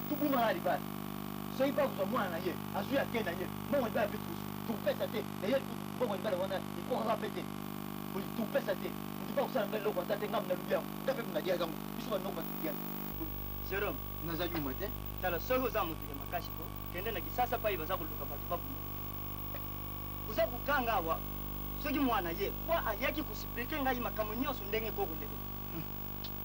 tubumaka libala soki mpa kozwa mwana na ye azwi ake na ye mbongo libala mpe tukupesa te na ye mbongo libala wana ekokaka mpe te tupesa te mtupa kusana mbele loko ntate ngamu na lubi yangu ndape mnadia zangu biso banoko batudia serom naza juma te tala soko za mutu ya makashi ko kende na kisasa pa ibaza kuluka batu babu kuza kukanga wa soki mwana ye kwa ayaki kusiplike ngai makamu nyoso ndenge koko ndenge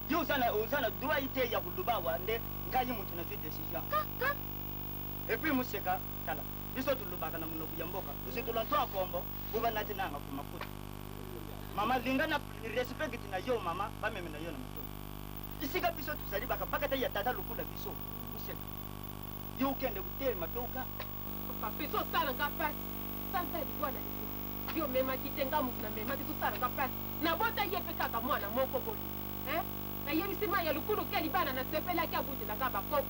yo uzana droit ite ya kuluba wa nde ngai mutu na zwi decision et puis museka tala biso tulubaka na munoku ya mboka usitulantoa kombo buba nati nanga kumakuta mama lingana respect na yo mama bameme na yo na matoto isika biso tuzali baka ya tata lukula biso useka yo ukende kutelema pe uka papa biso sala ngapasi santa libwana yo mema kitenga mutu na mema biso sala ngapasi na bota ye pe kaka mwana moko boli na yebisi maya lukulu keli bana na sepela kya buti na ngaba koko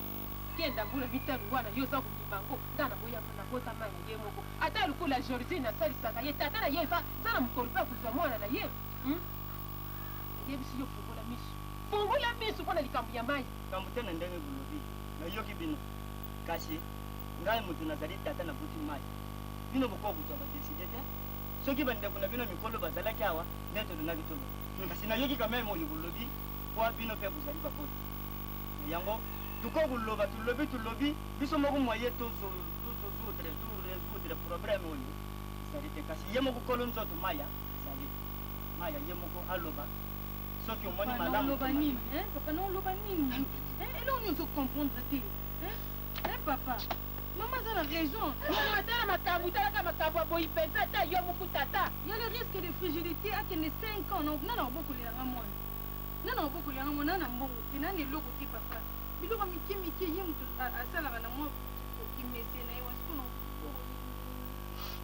kenda mbula mitano wana yo za kulimango ngana boya na bota maya ye moko ata lukula Georgine sali saka ye tata na ye za mukolo pa kuzwa mwana na ye yebisi yo fungula misu kona likambu ya maya kambu tena ndenge gulobi na yo kibino kasi ngai mutu nazali tata na buti maya bino boko kuzwa ba decidete soki bande kuna bino mikolo bazala kyawa neto na bitolo kasi na yoki kama mo yugulobi kwa bino pe kuzali ba poti yango tuko guloba tulobi biso moko moye tozo résoudre problème oyo salite kasi yemo kukolo nzoto maya sali maya yemo ko aloba soki omoni malamu loba nini papa non loba nini et là on nous comprendre te papa maman a raison maman tala makabu tala kama makabu boy pesa ta yo muku tata il y a le risque de fragilité à que les 5 ans non non beaucoup les ramon non beaucoup les ramon na mbongo tinani loko ti papa biloko miki yemu asala bana mo kimese na yo sikono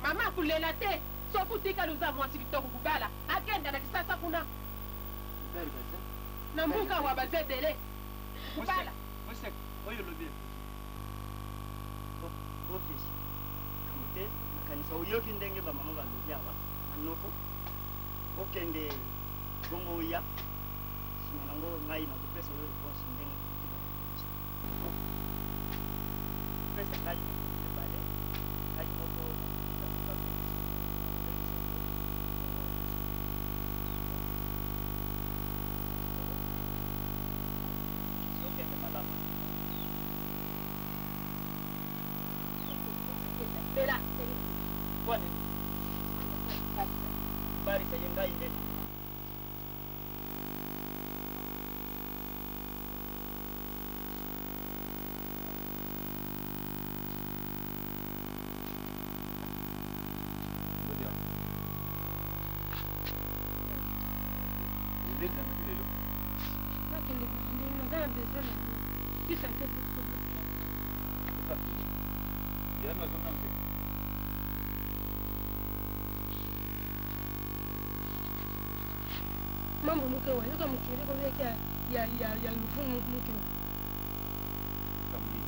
mama kulela te sokutika luza mwasi bitoko kubala akenda na kisasa kuna belle belle na mbuka wa bazedele kubala Mosek, oyo lobi. Office. Kamote makanisa uyoki ndenge ba mama balobi awa manoko. Okende bongo ya. Sima nango ngai na kopesa oyo réponse ndenge kutika. Pesa ngai ni bale. Ngai moko Bela. Kwani? Bari sa yenga inde. Ngoja. Ndio ndio leo. Nakili ndio nazana besoin na. Kisa tete kwa. Sasa ya mazungumzo mzee. Mambo mke wa yoka mkiri kwa yake ya lufumu mke. Kamili.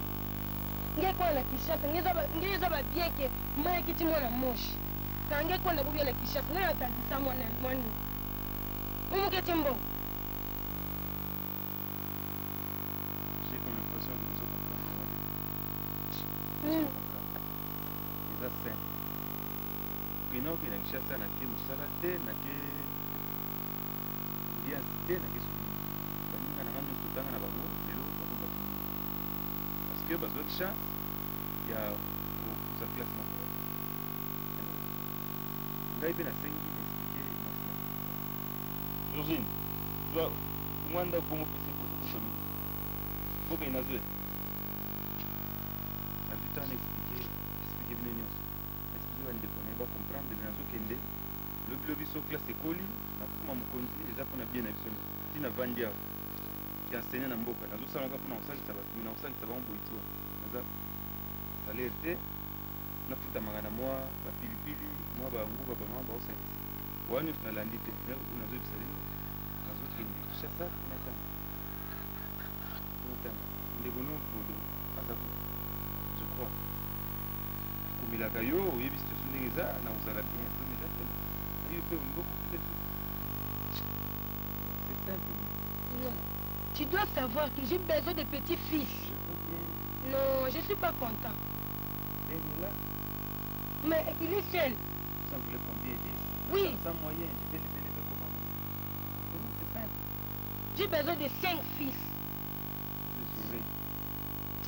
Ngekuwa na Kishasa ngeza ba bieke maya kiti mwana moshi. Kange kwa na bubia na Kishasa na atandisa mwana mwani. Umuke timbo. J'ai comme l'impression que vous comprenez. Eza simple. Ukinoki na Kishasa na ke musala te na ke dia te na ke sulu. Baninga na ngami kutanga na bango lelo bango ba. Parce que bazo kisha ya sa classe moko. Ngai bena sengi m'expliquer maintenant. Georgine, tu vois mwanda bongo pese ko famille. Boka inazwe. Nazitana expliquer bino nyonso. Expliquer bande ko neba comprendre binazo kende. Lobi so classe ekoli na kuma mukonzi eza pona bien na biso. Tina vandia. Ki enseigner na mboka. Nazo sala ka pona osali sabatu, na osali sabon boito. Naza salaire te. Na futa mangana mwa ba pilipili, mwa ba nguba ba mama ba osali. Wani tunalandi te. Nazo bisalino. Nazo kende. Chassa na tanga. Ndegono podo azako je crois komilaka yo oyebi situation ndenge eza na ozala bien to déjà te ayo pe au niveau peut-être c'est simple. Non, tu dois savoir que j'ai besoin de petits-fils. Non, je suis pas content. Elle est là. Mais il est seul. Vous en voulez combien? 10? Oui. Sans moyen, je vais les élever comment? C'est simple. J'ai besoin de 5 fils.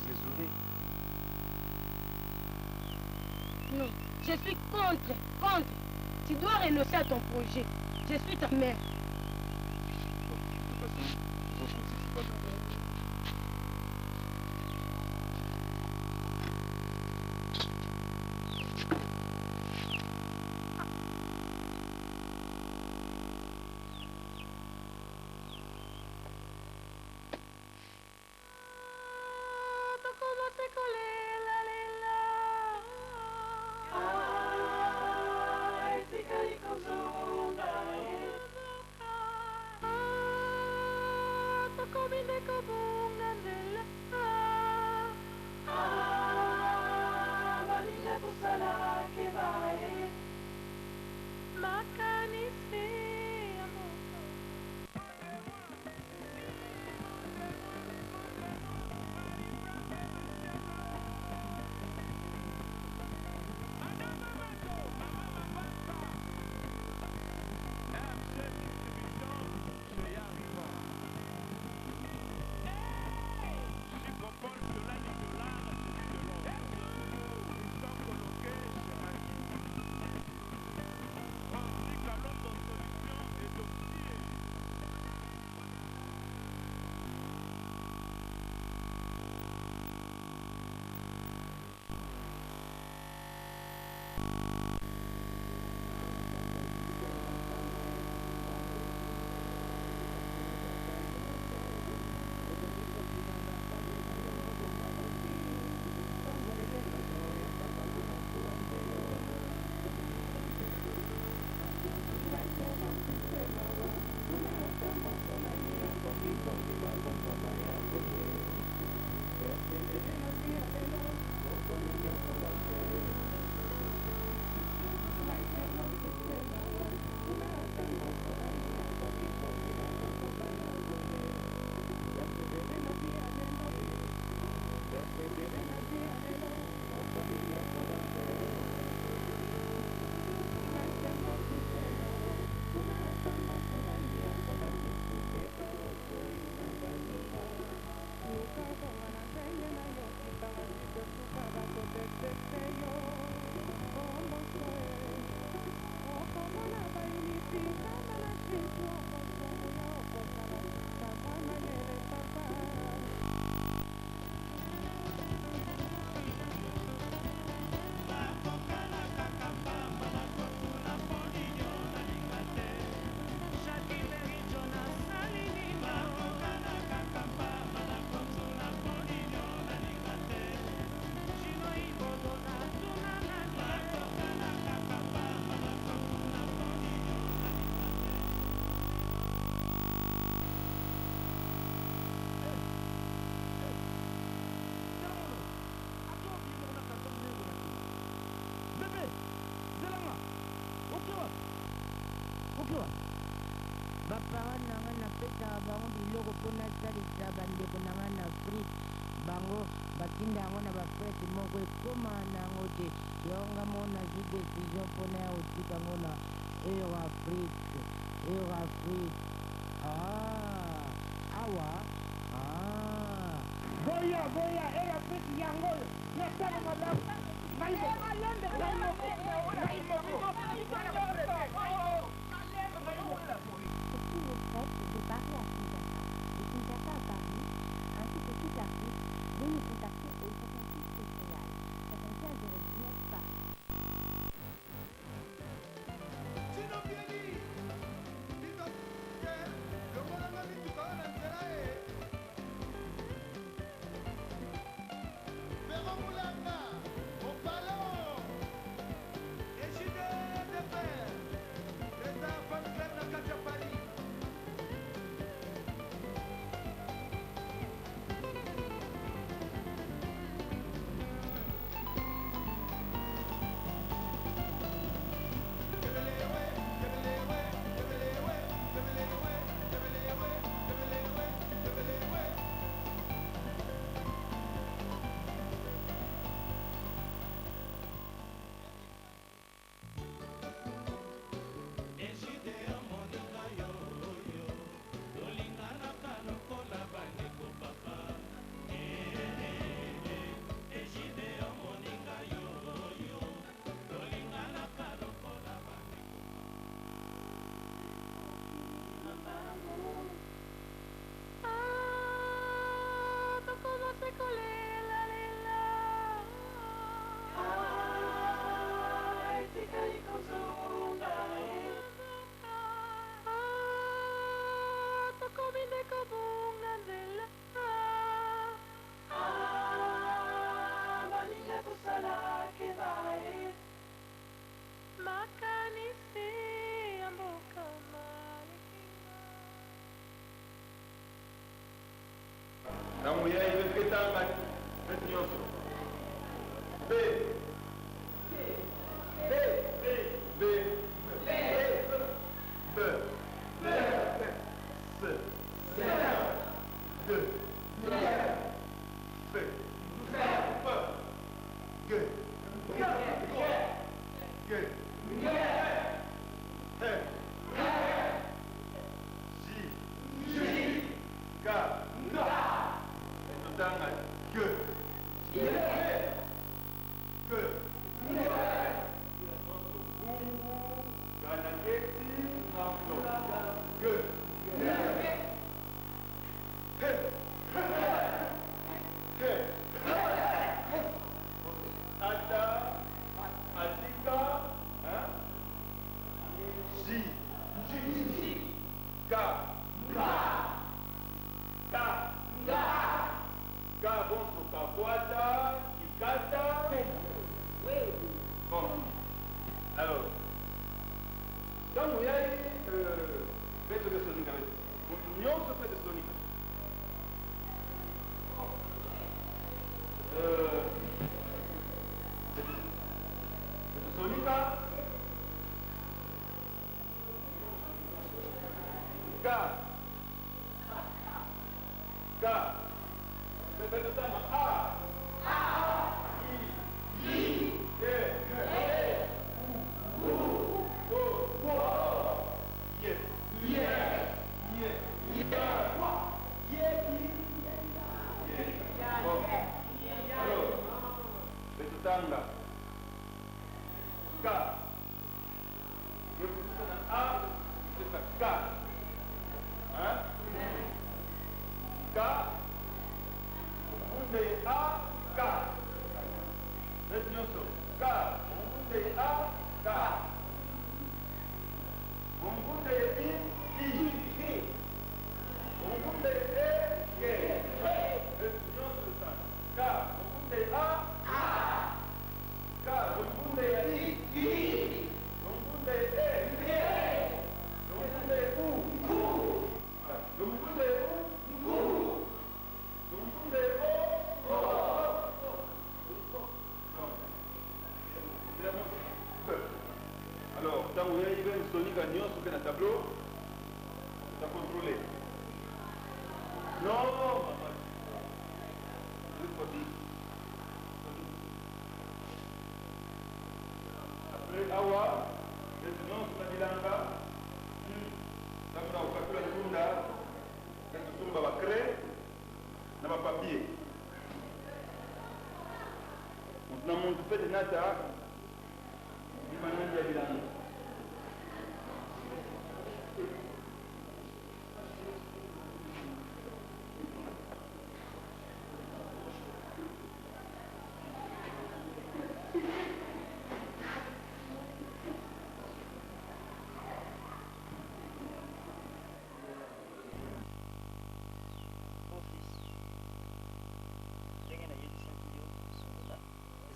Les oreilles. Non, je suis contre. Tu dois renoncer à ton projet. Je suis ta mère. De toute façon, vos conseils, c'est pas grave. Toko mpona salisa bandeko na nga na afrike bango batinda yango na bafete moko ekóma nango te yongamo nazwi décision mpona ya kotika ngo na eurafrike awa boya eurafrike yango nasala malamu Kamu ya imepita nyonso. B. Non, maman. Après awa, maintenant tunabilanga, namna ukakula tunda, katutumba bakre na papier. Tuna muntu pete nata ni manandi ya bilanga.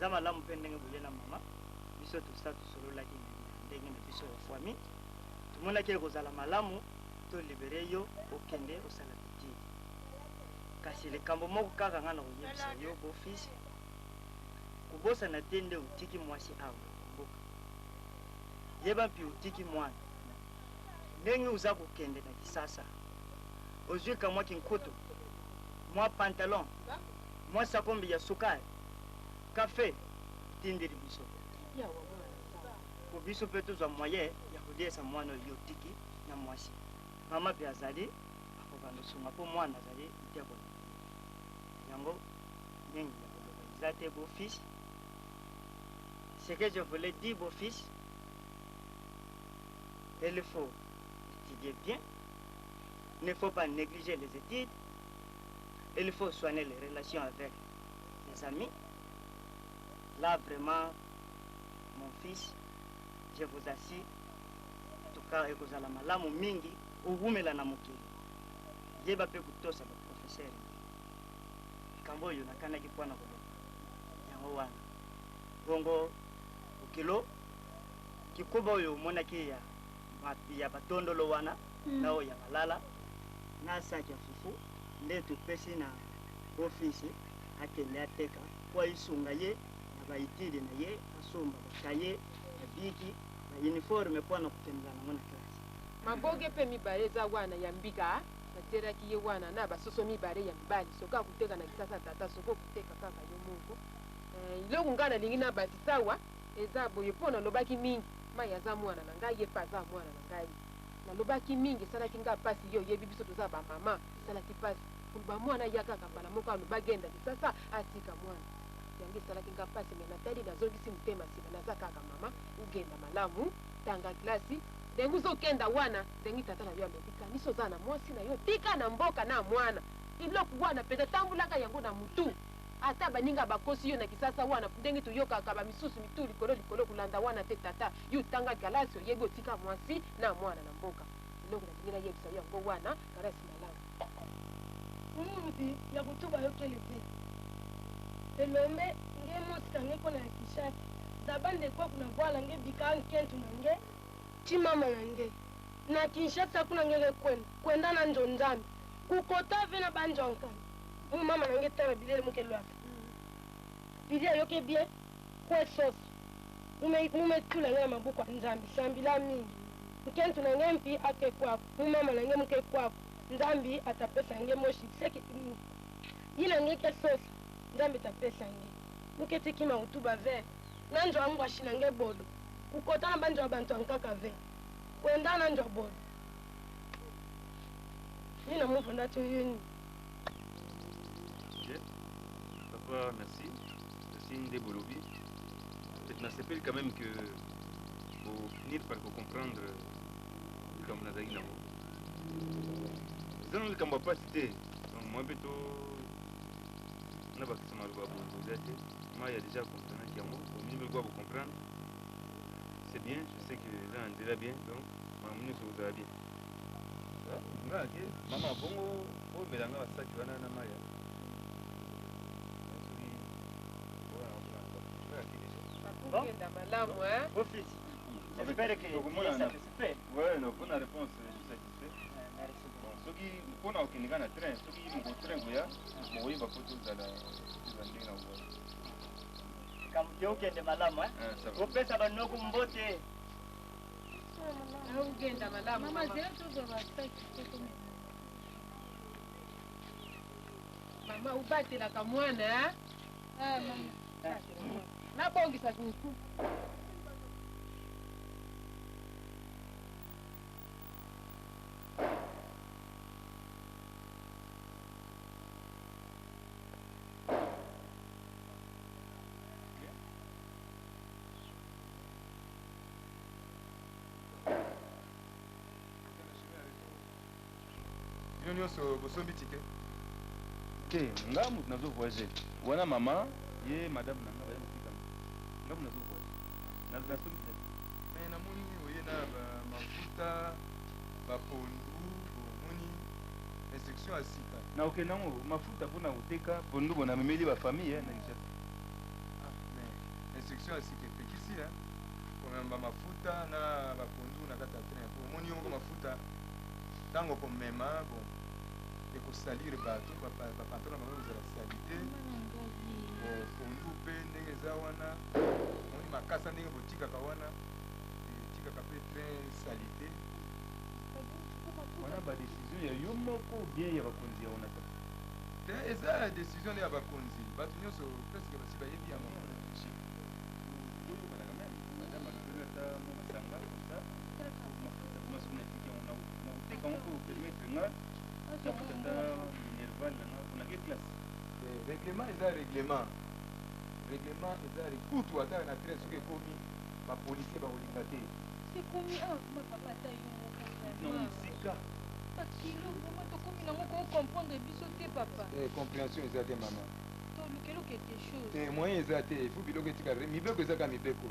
eza malamu mpe ndenge boye na mama biso tosala tosololaki ndenge na biso ya famille tomonaki ekozala malamu tolibere yo okende osala bitidi kasi likambo moko kaka nga na koyebisa yo bofisi kobosana te nde otiki mwasi awa mboka yeba mpe otiki mwana ndenge oza kokende na kisasa ozwi ka mwa kinkutu mwa pantalon mwa sakombi ya sukari café tindiri biso po biso mpe tozwa moyen ya koliesa mwana oyo tiki na mwasi mama mpe azali akobanda osunga mpo mwana azali iteko yango ndenge ya koloba eza te beau-fils. Ce que je voulais dire beau-fils, il faut étudier bien, il ne faut pas négliger les études, il faut soigner les relations avec les amis. Là, vraiment, mon fils, je vous assure, en tout cas, ekozala malamu mingi, ugumela na mokili. Yeba pe kutosa ba professeur. Kambo yo nakanaki kwana ko. Yango wana. Bongo okilo kikuba oyo monaki ya batondolo wana nao ya malala na saki ya fufu nde tupesi na ofisi akende ateka kwa isunga ye na baitidi na ye asomba bakaye na biki na uniforme kwa na kutembea na mwana klasi maboge pe mibareza wana ya mbika nateraki ye wana na basoso mibare ya mbali soka kuteka na kisasa tata soko kuteka kaka yo mungu iloko ngana lingi na basi sawa eza boye pona lobaki mingi maya za mwana na ngai ye paza mwana na ngai na lobaki mingi salaki nga pasi yo yebi biso toza ba mama salaki pasi kulba mwana yaka kambala moko alobagenda kisasa atika mwana yangi salaki nga pasi mena tadi na zongi simtema sima naza kaka mama ugenda malamu tanga klasi dengu zokenda wana dengi tata na yo amebika niso za na mwasi na yo tika na mboka na mwana iloko wana pete tambulaka yango na mutu ata baninga bakosi yo na kisasa wana ndenge toyoka kaba misusu mitu likolo kulanda wana te tata yu tanga kalasi oyego tika mwasi na mwana na mboka iloko na tingina yebisa yango wana karasi malamu mumuti ya kutuba yokeleze elombe nge mosika nge kona ya kishaka dabande kwa kuna bwala nge bika nkentu na nge chimama na nge na kinshasa kuna nge kwenda na njonjami kukota ve na banjonkani mama na nge tara bilele muke lwafi bili ayoke bien kwe sosi mume tula nge mabuku nzambi sambila mingi nkentu na nge mpi ake kwaku mama na nge muke kwaku nzambi atapesa nge moshi seki yina nge ke sosi nzambi tapesa nge muke tikima utuba ve nanjo angwa shina nge bodo kukota na banjo abantu ankaka ve kwenda nanjo bodo yina muvunda tu yuni. Papa, merci. Merci Ndebolobi. Je m'appelle quand même que pour finir par comprendre comme Nazari Namo. Dans le camp pas cité, moi plutôt n'a pas que ça m'a le vous êtes. Moi il y a déjà compris qu'il y a mot. Au niveau de vous comprendre. C'est bien, je sais que là on dirait bien, donc maman nous vous bien. Maman bongo, oh mais là on va ça qui va na maya. Kenda malamu office. J'espère que ça satisfait. Ouais, non, bonne réponse, je suis satisfait. Bon, ceux qui pour nous qui n'ont pas train, ceux qui nous train goya, bon oui, va photo za la ndenge na voix. Kama ukende malamu Opesa banoko mbote. Ugenda malamu mama zetu za wasaki mama ubatelaka mwana nabongisa kuku bino nyonso bosombi tike te nga mutu nazo voyager wana mama ye madame nanga baya kofika nga mutu nazo voyager nasombi me namoni oye na mafuta bapondu omoni instruction ya sika na okende yango mafuta mpona koteka pondu bona memeli bafamille na Kinshasa. instruction ya sika epekisi komemba mafuta na bapondu na kati ya train po omoni yo moko mafuta ntango komema bon ekosalire bato bapantona bango kozala salite pondu mpe ndenge eza wana omoni makasa ndenge botikaka wana etikaka mpe train salite wana badesizio ya yo moko bien ya bakonzi ya wana te eza décision ya bakonzi bato nyonso presque basi bayebi yango oyokanaka meme madame alobeli ata mo masanga kosa mafuta komasona etiki yango na koteka yango mpo permettre nga nafuta ata minerval nanga ponake classe règlement eza règlement eza kutu ata na train soki ekomi bapolisier bakolinga te ekomi mapapa ata yo na mosika bakilo vraimen tokomi nango kocomprendre biso te papa compréhension eza te mama tolukelo quelque chose moyen eza te fo biloko etika mibeko ezaka mibeko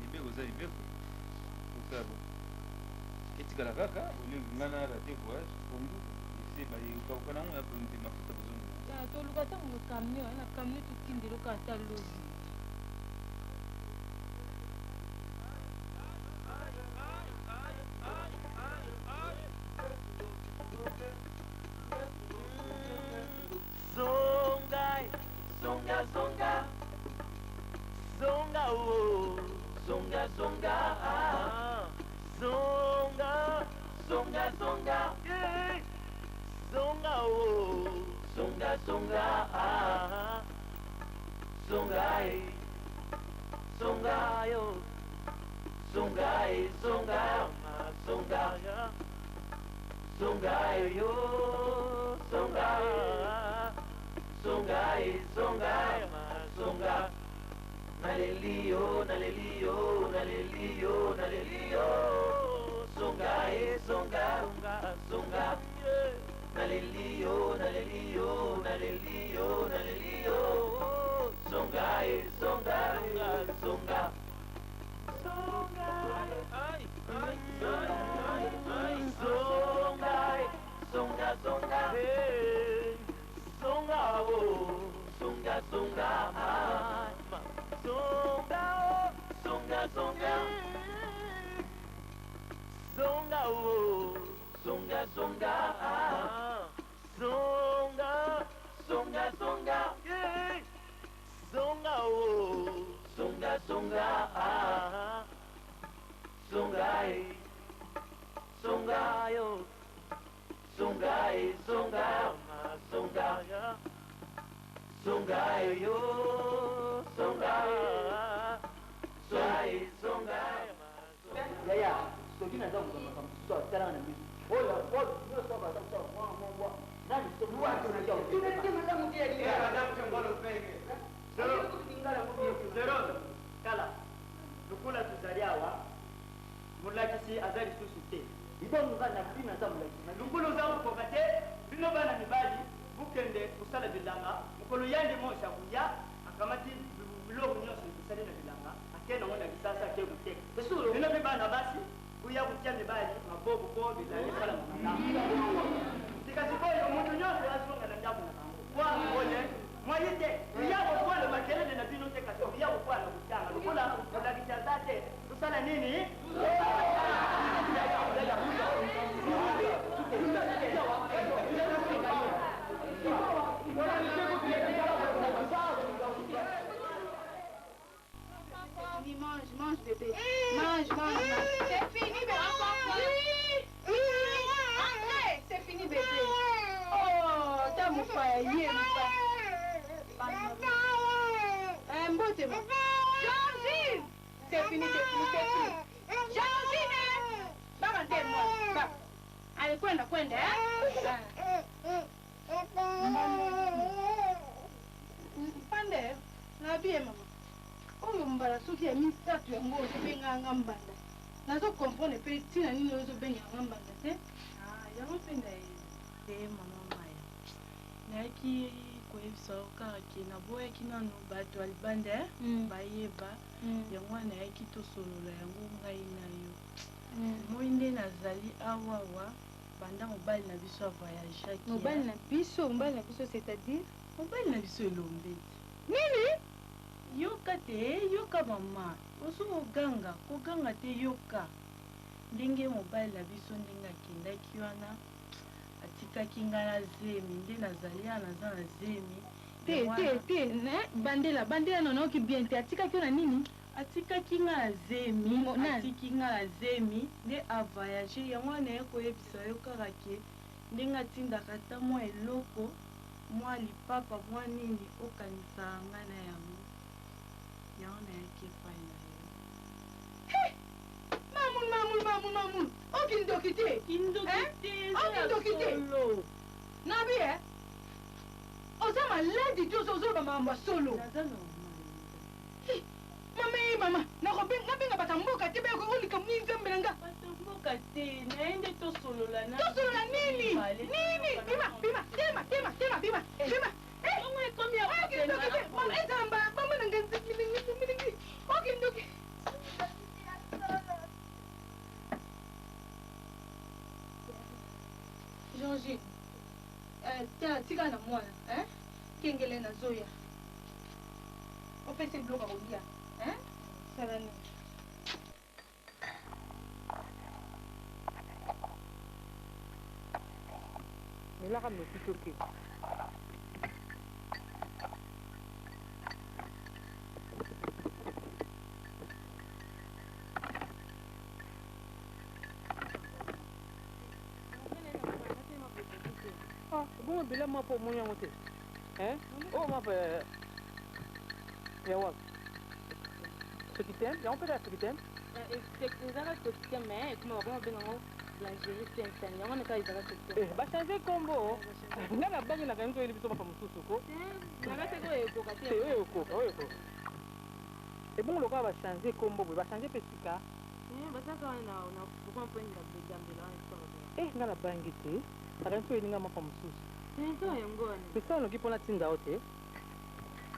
mibeko eza libeko osabo etikala kaka nga na rate voyage pondu ese bayokauka nango ya pondu mafuta bozongo toluka ntango na camion totindeloka ata lobi Zonga oh, zonga zonga ah, zonga zonga zonga yeah. Zonga oh, zonga zonga ah, zonga zonga yo, zonga zonga zonga zonga yo, zonga zonga zonga Nalelio, nalelio, nalelio, nalelio. Songa, songa, songa. Nalelio, nalelio, nalelio, nalelio. Songa, songa, songa. Songa, ay, ay, ay, ay, songa, songa, songa. Hey, songa, oh, songa, songa, ay. Songa, oh, songa, songa. Songa, oh, songa, songa. Songa, songa, songa. Yeah. Songa, oh, songa, songa. Songa, songa, yo. Songa, songa, songa. Songa, yo. Songa, songa. Yaya, soki naza kozamba mosusu atalaka na biso oyo nyonso bazakuta mwa nani tala lokola tozali awa molakisi aza lisusu te libongo na bino aza molakisi lokolo oza kokoka te bino bana mibali bokende kosala bilanga mokolo yande mosi akoya akamati biloko nyonso ekosali na bilanga ake nango na kisasa ake koteka bino mpe bana basi kuya kotia mibali maboko po bilanga esala makanda tika sikoyo moto nyonso azonga na ndako na bango kwa ole mwaye te kuya kokwala makelele na bino te kasi kuya kokwala kotanga lokola molakisi aza te tosala nini Mbote, Georgine! C'est fini, c'est fini. Georgine! Baba, moi. Baba. Allez, kwenda, Pande, nabie mama. Oyo mbala soki ya misatu yango ozobenganga mbanda. Nazo comprendre pe tina nini ozobenganga mbanda te? Yango mpe te mama maya. Nayaki koyebisa kaka ke naboyaki nano bato ya libanda bayeba yango wana nayaki tosolola yango ngai na yo. Moi nde nazali awawa banda mobali na biso avoyageaki. Mobali na biso c'est-à-dire? Mobali na biso elombeti. Nini? Yoka te, yoka mama. Oso koganga te yoka. Ndenge mobali na biso ndenge akendaki wana atikaki ngai na zemi nde nazali naza na zemi. Te, bandela nonoki bien te atikaki yo na nini? Atikaki nga na zemi, atiki nga na zemi nde avoyage yango wana ye koyebisa yo kaka ke ndenge atindaka ata mwa eloko mwa lipapa mwa nini okanisaka nga na yango yango nayaki epai na yo. Mamul okindoki te solo nabi oza maladi te ozoloba makambo ya solo mama nabenga bata mboka te olika nini nzambe na nga mboka te naye nde tosolola nini bima ezamba bamba na nga mingi okindoki Georgine, tika na mwana, kengele na zoya. Opese bloka kolia, salani. Melaka mokitoke. Bon, bila ma po mo yango te. Oh ma pa. Ya wa. Sokitem, ya on peut la sokitem. Ezala sokitem mais kuma ba benga ngo lingerie sainte. Yango ne ka ezala sokitem. Ba changer combo. Nga na bangi na kanzo ili biso pa mususu ko. Na te ko ekoka te. Eko. Et bon loka ba changer combo, ba changer pesika. Basaka na pourquoi on peut une histoire. Nga na bangi te. Akanso elinga mapa mususu. C'est ça yongone. C'est ça on qui pour la tinda ote.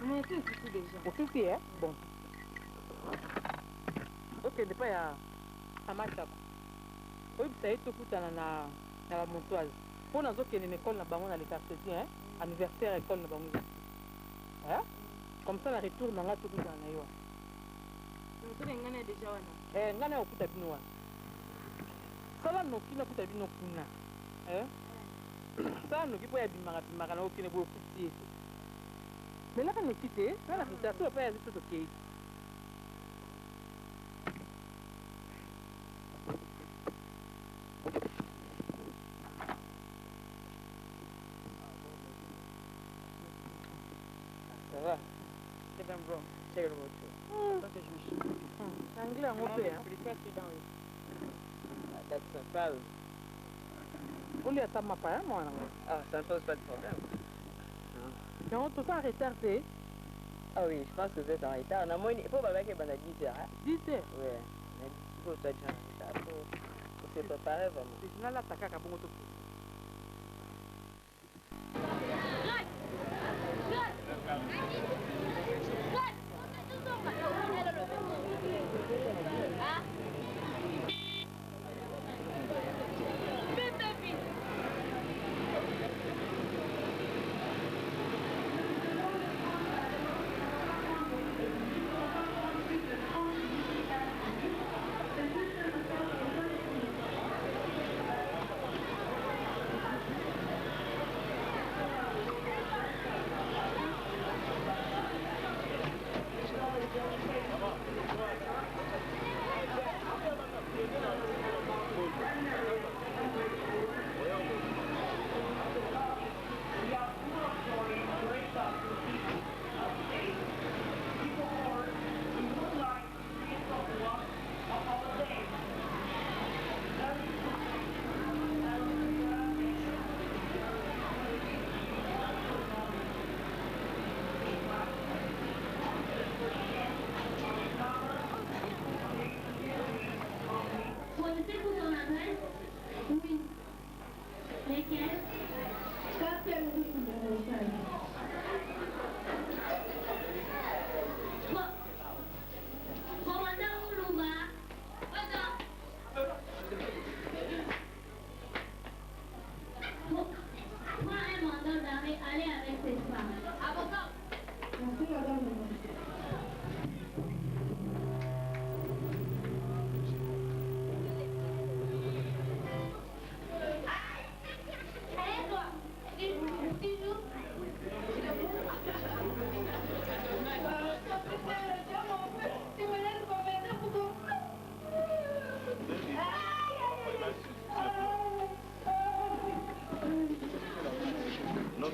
Mais tu es déjà. Offici bon. OK, de pas ya amata. Oyi sai to kutana na ba montoise. Pour nazo kene na école na bango na le quartier anniversaire école na bango. Comme ça la retour na nga to kutana na yo. Tu es ngana déjà wana. Ngana okuta bino wana. Sala no kina kuta bino kuna. Ça nous qui peut être bimaka na okine bo kuti. Mais là quand nous quitter, ça la fita to pas tout OK. Ça va? C'est bien bon. C'est le retour. Ça que je suis. Anglais en opé hein. That's a foul. On lui a ta mapa, hein, moi. Ça ne pose pas de problème. Mais on tout ça en retard, c'est? Ah oui, je pense que vous êtes en retard. On a moins... Il faut pas qu'il y ait 10 heures. 10 heures? Oui. Il faut être en retard. Il faut se préparer vraiment. C'est là, t'as qu'à bon autour.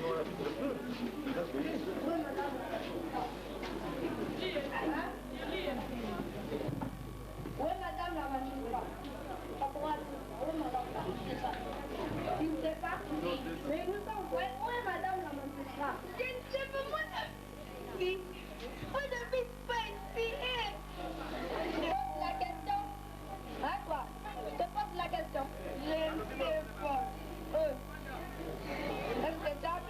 Oui, madame la magistrat. Oui, madame la magistrat. Je ne sais pas. Mais nous sommes... Oui, madame la magistrat. Je ne sais pas, moi, on ne vit pas ici. La question. Hein, quoi? Je te pose la question. Je ne sais pas. Est-ce que Jack...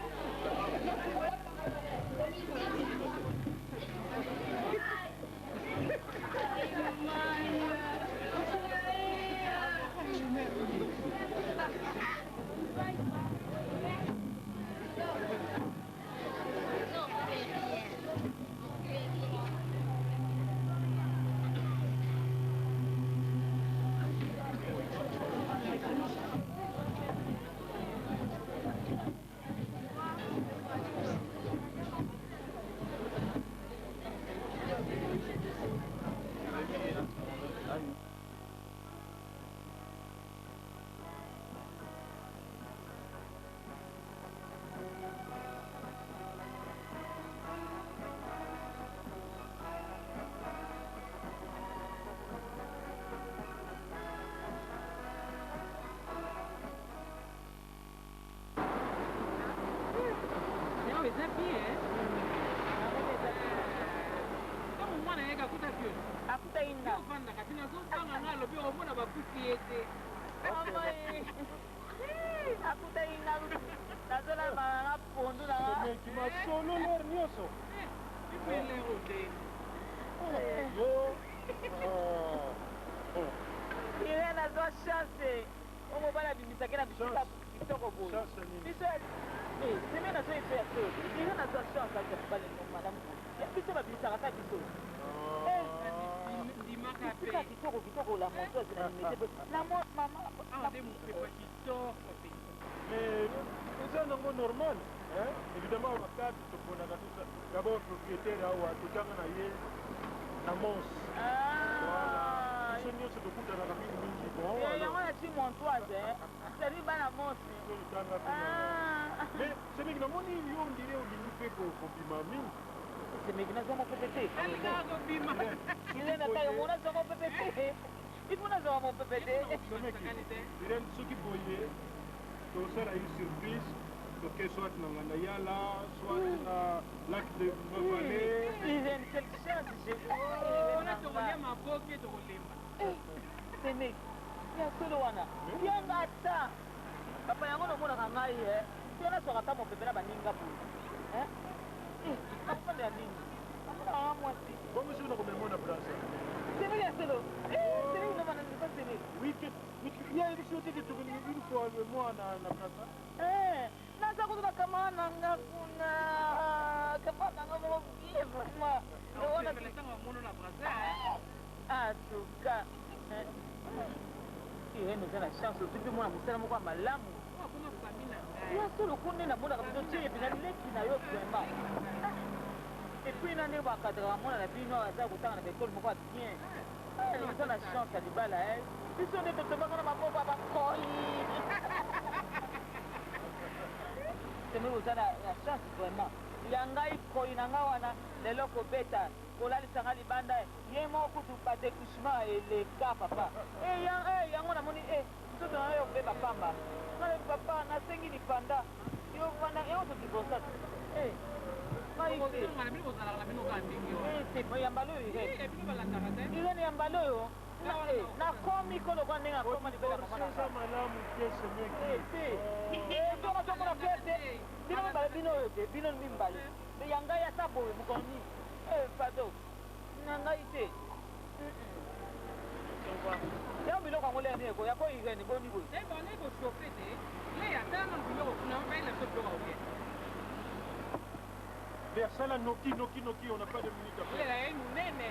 normal. Évidemment, on va faire d'abord propriétaire à la Mons. Voilà. Ce n'est pas beaucoup de la famille mingi. Bon. Il y a un petit montoise, c'est lui la Mons. Mais c'est bien que nous on dirait au limite pour Bimami. C'est bien que nous avons PPT. Il est là, on a son PPT. Il faut nous avoir mon PPT. Il y a ceux qui voyaient, donc ça a une surprise. Donc, soit dans la Nayala, soit dans lac de Mavalé. Il y a une quelque chose, je On a tourné ma boque et tourné. C'est né. Il y a que le wana. Il y a un gata. Papa, il y a un monde à Maï. Il y a un soir à mon bébé à Baninga. Papa, il y a un moi aussi. Comment est-ce que vous avez un place? C'est vrai, c'est le. C'est lui, c'est lui. Oui, il y a une chose qui est une fois le mois à la place. Nasa kutoka kama nanga kuna kama nanga mwogie vraiment. Naona tunataka muone na braza. Atuka. Hiyo ndio sana chance tupi mwana musala mko malamu. Hakuna kukamina. Ya solo kunde na mwana kabisa chini bila leki na yote vraiment. Et puis nani wakataka mwana na bino aza kutanga na bekol mko bien. Ni sana chance alibala Biso ndio tutabanga na maboba bakoi. Teme uzana ya chance vraiment. Yangai koi nanga wana lelo ko beta. Kolali sangali banda yemo kutu pate kushima ele ka papa. Yango na moni mtoto na yo beba pamba. Ngale papa na sengi ni panda. Yo wana yo to divorce. Mai se. Ngale bino zala la bino ka ndingi yo. Se mo yambalo yo. Bino bala ndaka. Ile ni yambalo yo. Na komi kolo kwa ninga koma libela mama na sasa malamu kesho nyeki toka toka na pete bino mbale bino yote bino mimbale be yanga ya sabo mukoni pado nanga ite ya bilo kwa ngole ne ko ya ko ige ni boni bo e boni ko chopete le ya tano bilo kuna mbele so bilo oke vers ça la noki on n'a pas de minute après le la yenu nene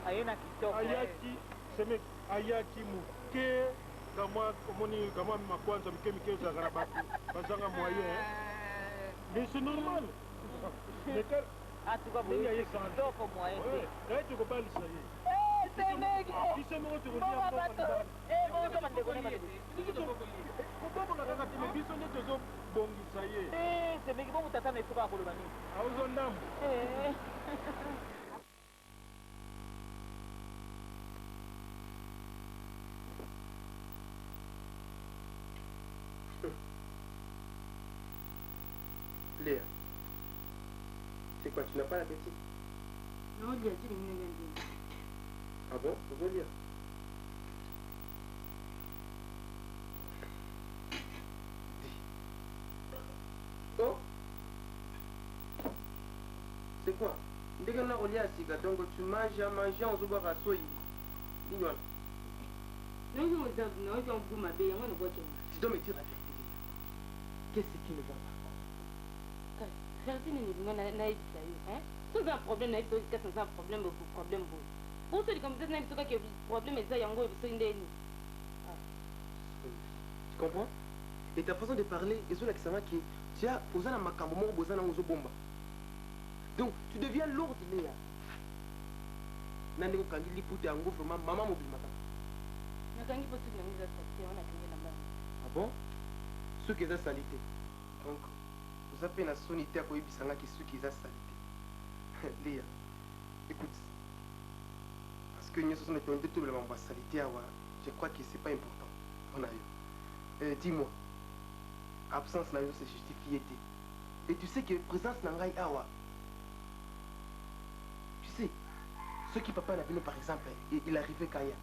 ayena kitoko ayaki seme ayaki muke kama makwanza mike za garabatu bazanga moyen mais c'est normal mais car atuka bo kitoko moyen tu ko bali ça y senegi bisemo tu ko dia bo kama ndeko ne ko bobo na kaka biso ne tozo bongi na esoka akoloba nini auzo ndambo Léa, c'est quoi, tu n'as pas l'appétit? Non, Léa, tu n'es pas bien. Ah bon? On veut lire. Oh? C'est quoi? Dès qu'on a relié à Siga, donc tu manges à manger, on se voit à Soyi. Dis-moi. Non, je me dis, non, je me dis, mais on ne voit pas. Tu dois me dire la vérité. Qu'est-ce qui ne va pas? Vérité n'est pas naïf, hein? C'est un problème naïf, c'est un problème, problème. Pour ceux qui comme ça, naïf, c'est que problème est ça, il y a un gros, c'est une déni. Tu comprends? Et ta façon de parler, et sur l'examen qui tu as posé la macambo, mon besoin dans nos bomba. Donc, tu deviens lourd, Léa. Nani ko kangi liputé en gros vraiment maman mobile matin. Na kangi potu na mise à salité, on a kangi la main. Ah bon? Ce qui est salité. Donc, vous avez une sonité à quoi bisanga qui ce qui est salité. Léa, écoute. Parce que nous sommes en tout le monde salité, je crois que c'est pas important. On a eu. Dis-moi. Absence n'a c'est justifié. Et tu sais que présence n'a pas awa. Tu sais, ceux qui papa n'a venu par exemple, il arrivait quand il y a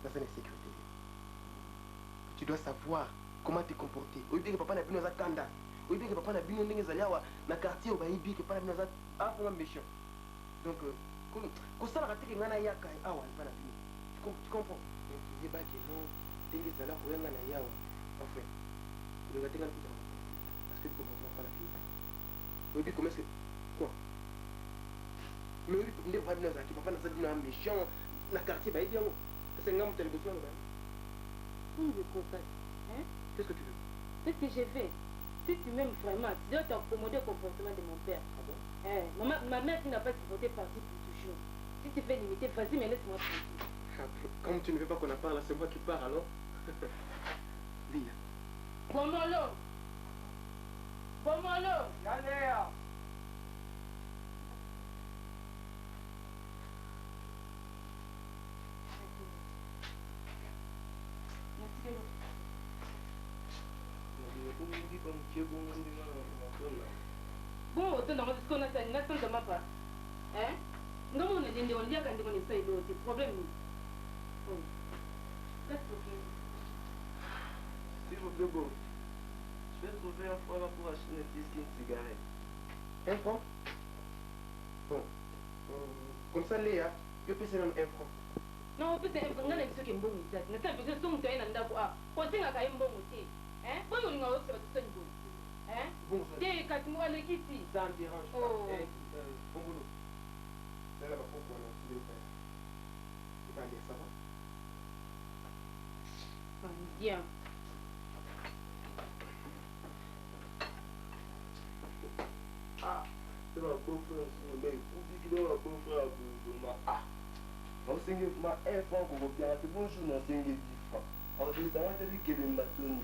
dans une sécurité. Tu dois savoir comment te comporter. Ou bien que papa n'a venu dans un kanda. Ou bien que papa n'a venu dans un quartier où il y a papa n'a venu dans un méchant. Donc, quand ça raté que ngana yaka awa pas la venu. Tu comprends? Donc tu dis pas que non, t'es là pour ngana yawa. Enfin, le gars t'es là pour parce que tu comprends pas la vie. Ou bien comment est-ce que quoi? Mais oui, on est pas dans un qui papa n'a pas venu dans un méchant, dans le quartier bah il bien. C'est un homme tel que toi là. Oui, je constate. Hein? Qu'est-ce que tu veux? Qu'est-ce que j'ai fait? Si tu m'aimes vraiment, tu dois t'accommoder au comportement de mon père. Ah bon? Ma mère qui n'a pas supporté partie pour toujours. Si tu fais limiter, vas-y, mais laisse-moi tranquille. Comme tu ne veux pas qu'on en parle, c'est moi qui pars alors. Lia. Bomolo! Bomolo! Yalea! Bon, autant dans ce qu'on a fait, n'a pas pas. Hein? Non, on a dit on dit quand on essaye de problème. Qu'est-ce que s'il vous plaît, bon. Je vais trouver un franc pour acheter une petite cigarette. Un franc? Bon. Comme ça, Léa, je peux essayer un franc. Non, peut être un franc, on a ce qui est bon. Ne t'as pas besoin de un d'abord. Quand tu as quand même bon aussi. Hein? Quand on a aussi un bon. Hein? Bon, t'es quand moi le ici. Ça me dérange pas. Oh. Bon boulot. C'est là pourquoi tu veux faire. Tu vas dire ça va? Bien. Ah, c'est ma beau-frère, mais vous dites que ma beau-frère pour ma ah. On s'est dit ma un franc pour bien c'est bonjour on s'est dit 10 francs. Alors je ça va dire que le matin.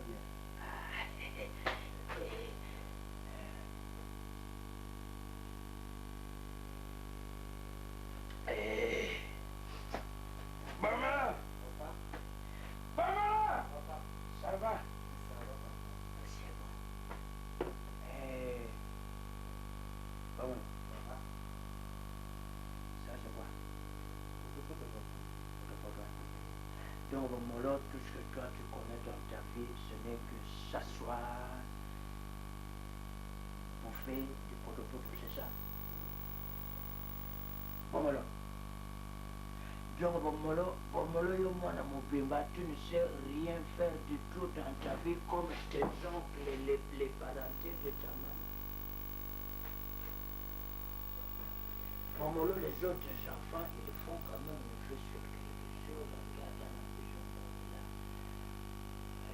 bien. Maman! Maman! Ça va? C'est bon. Maman. Ça c'est quoi? Donc, Molo, tout ce que toi tu connais dans ta vie, ce n'est que s'asseoir, bouffer du pot-au-pot, c'est ça? Molo. Donc, Molo, tu ne sais rien faire du tout dans ta vie comme tes oncles, les parentés de ta maman. Molo, les autres enfants, ils font quand même un jeu sur quelque chose.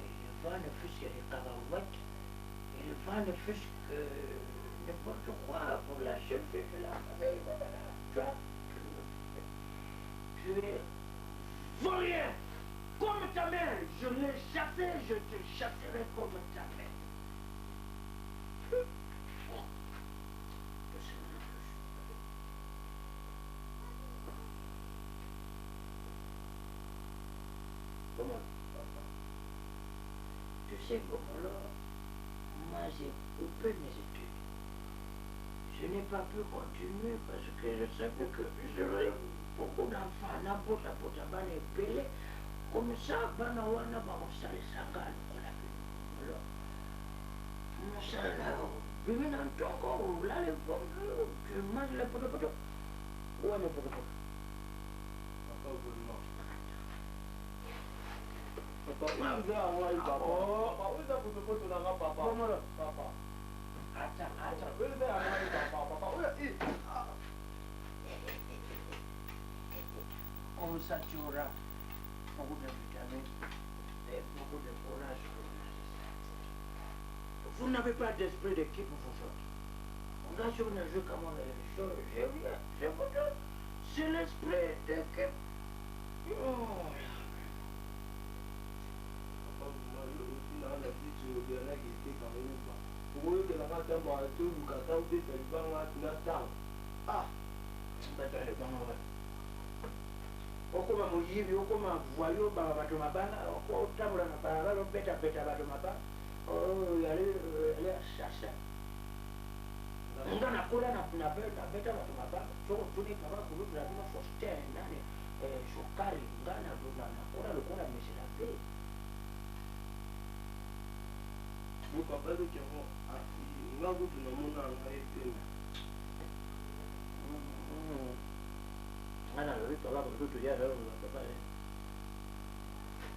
Ils vendent plus que les cacahuètes, ils vendent plus que n'importe quoi pour la cheffer de la famille. Tu vois? Tu es vaurien, comme ta mère. Je l'ai chassé, je te chasserai comme ta mère. Tu sais, Gomolo, moi j'ai coupé mes études. Je n'ai pas pu continuer parce que je savais que j'aurais beaucoup d'enfants. N'importe quoi, les pelés. Comme ça, Banawana va installer sa gamme. On s'est là, bébé dans ton corps, là les pommes, tu manges les potos. Où est mes potos? Papa, vous le mangez. Papa, où est Hawaï, papa? Papa, où est potos dans la papa? Papa. Attends. Où est Hawaï, papa? Papa, où est... Comme ça, tu auras beaucoup de vitamines et beaucoup de courage pour la résistance. Vous n'avez pas d'esprit d'équipe, vous autres. On a sur le jeu comme on a les choses. J'ai rien. C'est l'esprit d'équipe. Oh. Papa, vous m'avez aussi dans la vie, tu me verras qu'il était quand même pas. Vous voyez que la matin, moi, tout le caca, vous êtes là, ah, okoma muyibi okoma voyo baba bato mabanga okotambula na barabara opetapeta bato mabanga yali asasa nga nakola nabeta bato mabanga sokutunika bakulubula bino foster nane sukari nga nakola lokola misila pe papa lokiango nga kutu namona ngai pena ana lori tola ko tutu ya ro papa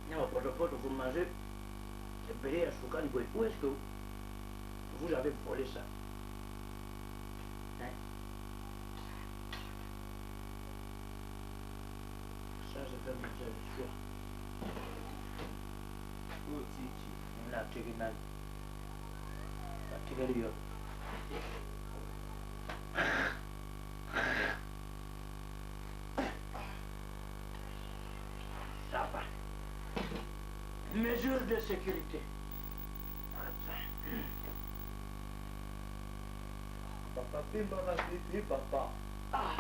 nyama poto vous mangez le béré à sukari boy où est-ce que vous avez volé ça hein ça c'est un message sûr oh titi on a terminal la tigre ça va. Mesures de sécurité. Papa, pimba rasiti, papa. Ah.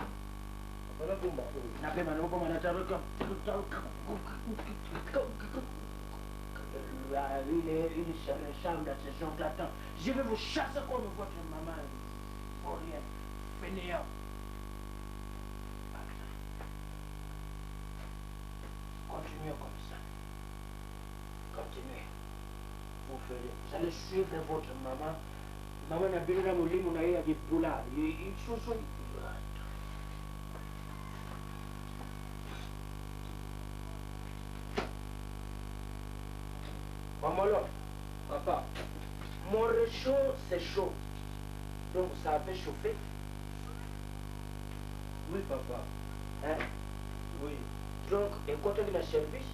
Papa, la bomba. Na pimba, no como na taruka. Il semble à ces gens là. Je vais vous chasser comme votre maman. Pour rien. Fainéant. Continuez comme ça. Continuez. Vous allez suivre votre maman. Maman n'a bien la moulin, on a eu des boulards. Ils sont sur maman là, papa, mon réchaud c'est chaud. Donc ça a fait chauffer. Oui, papa. Hein? Oui. Donc, et quand on a le service?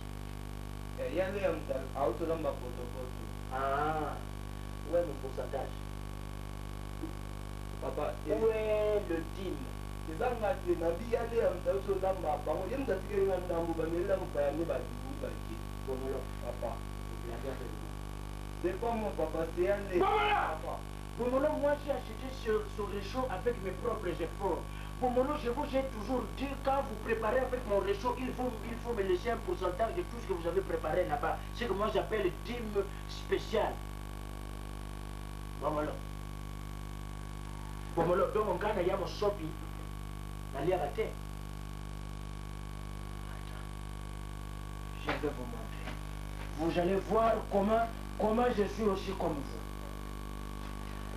Il y a les autos dans ma photo. Ah, où est mon pourcentage? Papa, où est le team? Les gens qui ont dit qu'il y a des autos dans ma photo, il y a des gens qui ont dit qu'il y a des autos dans ma photo. Papa. C'est pas mon papa, c'est un des... Bomolo, moi j'ai acheté sur les réchaud avec mes propres efforts. Bomolo, je vous ai toujours dit, quand vous préparez avec mon réchaud, il faut me laisser un pourcentage de tout ce que vous avez préparé là-bas. C'est que moi j'appelle dîme spéciale. Bomolo. Bomolo, donc on gagne à mon shopping. Allez à la terre. Je vais vous montrer. Vous allez voir comment je suis aussi comme vous.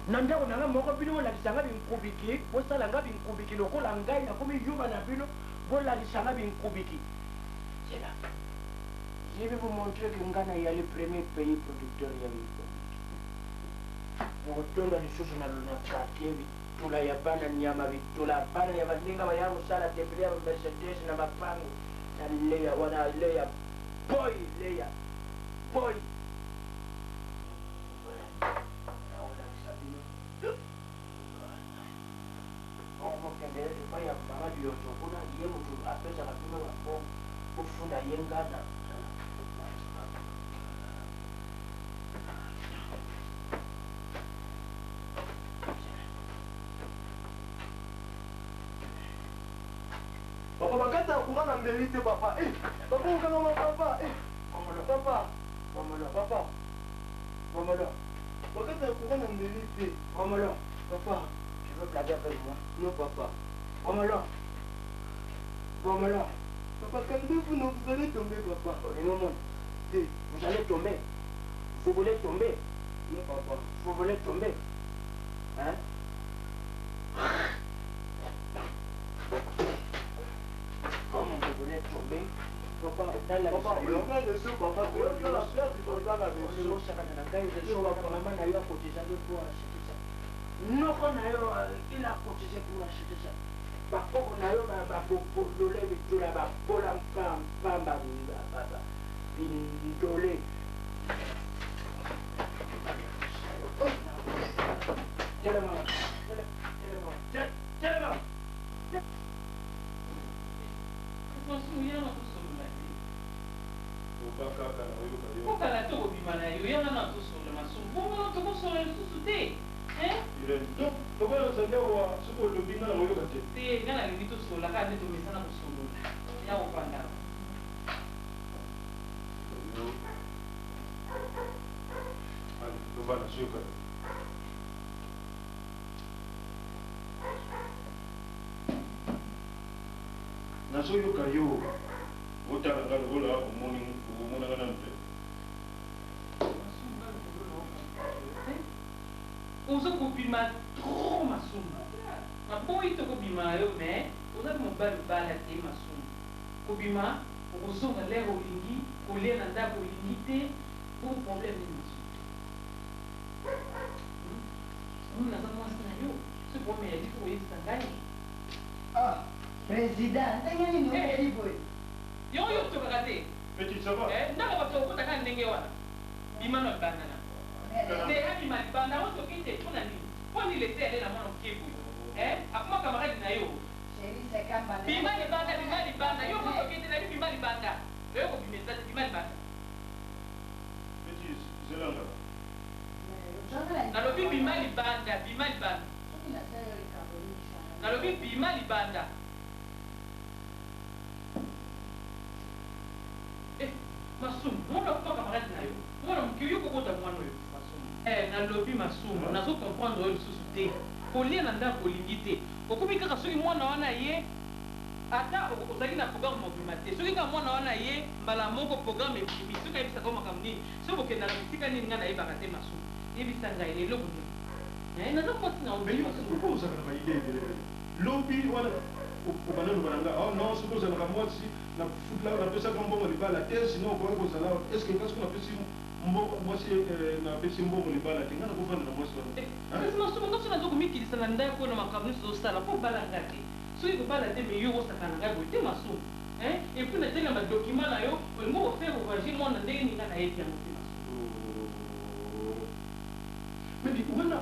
Nanda onanga moko bino la kisanga binkubiki, bosala nga binkubiki lokola ngai na komi yuba na bino, bola kisanga binkubiki. C'est là. Je vais vous montrer que Ngana est le premier pays producteur de binkubiki. Pour tonga les choses na quartier bitula ya bana nyama bitula bana ya baninga bayangu sala tembelea Mercedes na mapango na leya wana leya boy leya boy. Ya mama yotokuna ye mutu apesa kapima wako ufuna yengana Papa bakata kungana mberite papa. Papa ukanga papa. Papa. Papa. Bakata kungana mberite. Papa. Tu veux blaguer avec moi? Non papa. Papa, calmez-vous, non, vous allez tomber, papa. Vous allez tomber. Vous voulez tomber? Non, papa. Vous voulez tomber? Hein? Comment vous voulez tomber? Papa, dans la noko na yo ila kotise pour acheter ça. Bakoko na yo bapopolole bitula bapola mpamba bindole. Telema. Okala to obima na yo yana na tosola masumu. Bongo tokosola lisusu te. Ngana lingi tosola kaka nde tomesana kosolola ya kopanda nazoyoka yo otala nga lokola omonanga nanu te oza kobima trop masumu maboyi to kobima yo me oza mobalibala te masumu kobima okozonga lere olingi kolia na ndako olingi te po problème nini masumu naza mwasi na yo so problème yali po oyebisa ngai président ndenge nini oyeli boye yo oyo tokaka te ndako bato okotaka ndenge wana bima na libandana te abima libanda otoki te mpona nini mpo nini lese ale na mwana mokie boye akoma kamarade na yo bima libanda yo motoki te nabi bima libanda oyo kobimesa te bima libanda nalobi bima libanda nalobi bima libanda masumu mwana okupa kamarade na yo mwana mokie yo kokota mwana oyo nalobi masumu nazo comprendre oyo lisusu te kolia na ndako olingi te okomi kaka soki mwana wana ye ata ozali na programme mobima te soki kaka mwana wana ye mbala moko programme ebimi soki ayebisaka o makambo nini soki okendaka bisika nini ngai nayebaka te masumu yebisa ngai na eloko nini naza mwasi na obi masumu ozalaka na ide ebele lobi wana obanda loba na nga non soki ozalaka mwasi napesaka mbongo libala te sino okoki kozala estce kasi napesi mwasi napesi mbongo libala te nga nakofanda na mwasi wana kasi masumu nga so nazokomikilisa na ndako na makambo nyonso ozosala mpo obalanga te soki kobala te me yo osaka na ngai boye te masumu epuis nateli na badokima na yo olingi kofaire ovage mwana ndenge ninga nayebi yango te masumu medi wana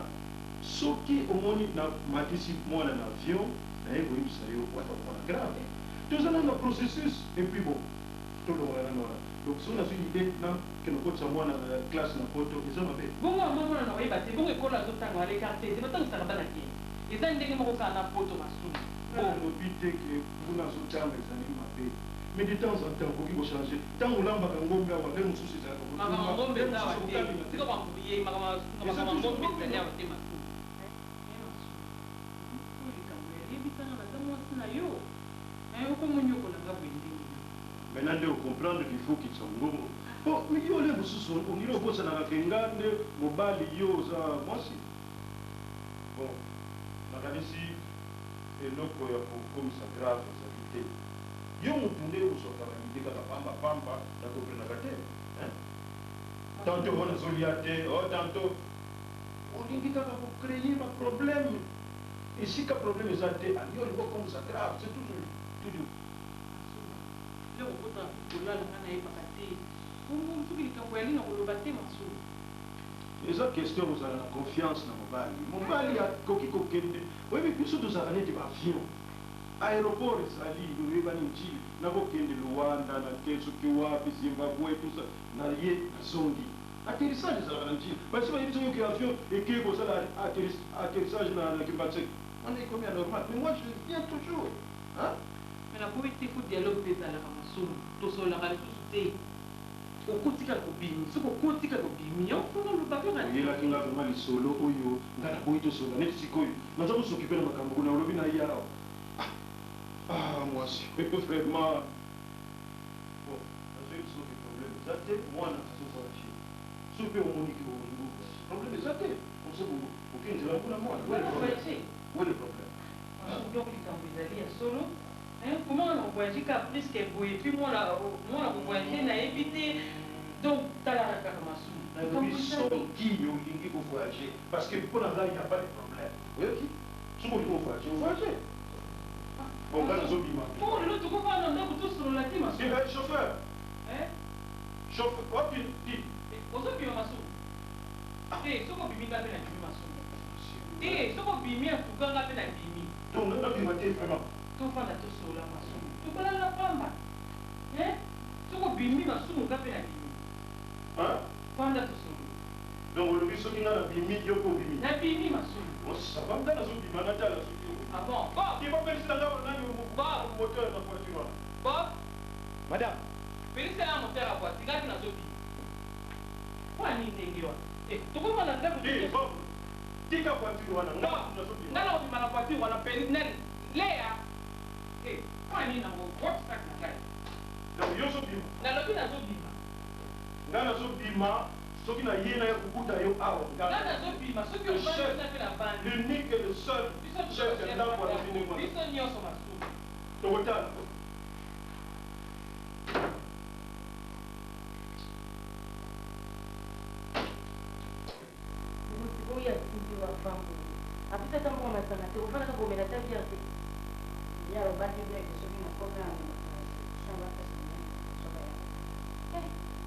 soki omoni namatisi mwana na avion naye koyebisa yo wana grave tozala na processus epuis bon tolongana nona donc soki nazwi idée nakende okotisa mwana classe na poto eza mabe bongo amomona na koyeba te bongo ekolo azotanga balekarte te batangisaka bana te eza ndenge moko kaka na poto masumu olobi te ke kuna azotanga ezali mabe mais de temps en temps okoki kochange ntango olambaka ngombe awa nde mosusu ezalaka ngombe ezawa te tika bakuye makambo ngombe ezali awa te masumu oyebisanga naza mwasi na yo okomonyoko nanga boye ndenge maintenant nde ocomprendre qu'il faut kitisa ngombo po miki ole mosusu ongili okosanaka ke nga nde mobali yo oza mwasi bon nakanisi eloko ya kokomisa grave ezali te yo motu nde ozwaka balide kaka pambapamba nakoprenaka te tanto o nazolia te o tanto olingi kaka kocreye baproblème esika problème eza te ani olingi okomisa grave c'est toujours leo okota kolala nga nayebaka te soki likambo yali na koloba te masumu eza question ozala na confiance na mobali akoki kokende oyebi biso tozala neti baavion aéroport ezali oyebani njili nakokende luanda nake soki wapi zimbabwe tusa na ye nazongi atterrissage ezalaka na njili basi bayebi soki oke avion ekei kozala atterrissage na kimbatsek wana ekomi ya normal mais moi je viens toujours mais nakoki te fo dialogue mpe ezalaka masumu tosololaka lisusu te okotika kobimi soki okotika kobimi ofuna oyelaki nga vraimen lisolo oyo nga naboyi tosolola neti sikoyo naza kosokipe na makambo kuna olobi na ye awa mwasi vraiment bon nazwi soki problème eza te mwana azovoyage so mpe omoniki olingo problème eza te osoko okenzela kuna mwana wele problème donc likambo ezali ya solo comment on voyage caprice ke boye puis mwana kovoyage nayebi te donc talaka kaka masumu nalobi soki olingi kovoyage parce que mpo na ngai ya pas de problème oyoki soki olingi kovoyage ovoyage bon nga nazobima lelo tokofana ndako tosolola te masumu chauffeur chauffeur wapi ti ozobima masumu soki obimi nga mpe na bimi masumu soki obimi atuka nga mpe na bimi donc nabima te vraiment tofanda tosolola masumu tokolala pamba soki obimi masumu nga mpe na bimi fanda tosolola donc olobi soki nga na bimi yoko obimi na bimi masumu osaba nga nazobima natala soki moteur na voiture wana madame pelisa ya moteur ya voiture ngaki nazobima mpona nini ndenge wana tokomana ndako tika voiture wana nga na kobima na voiture wana leya mpona nini nango voisak na ngai donc yo ozobima nalobi nazobima nga nazobima soki na ye na ye kokuta yo awa nga nazobima soki obana mpe na bandi l'unique et le seul chef ya ndako wana biso nyonso masumu tokotala oyo asindi wafambo apita tango masanga te ofana ka komela ta bière te ya obati bière ke soki na koka na samba ka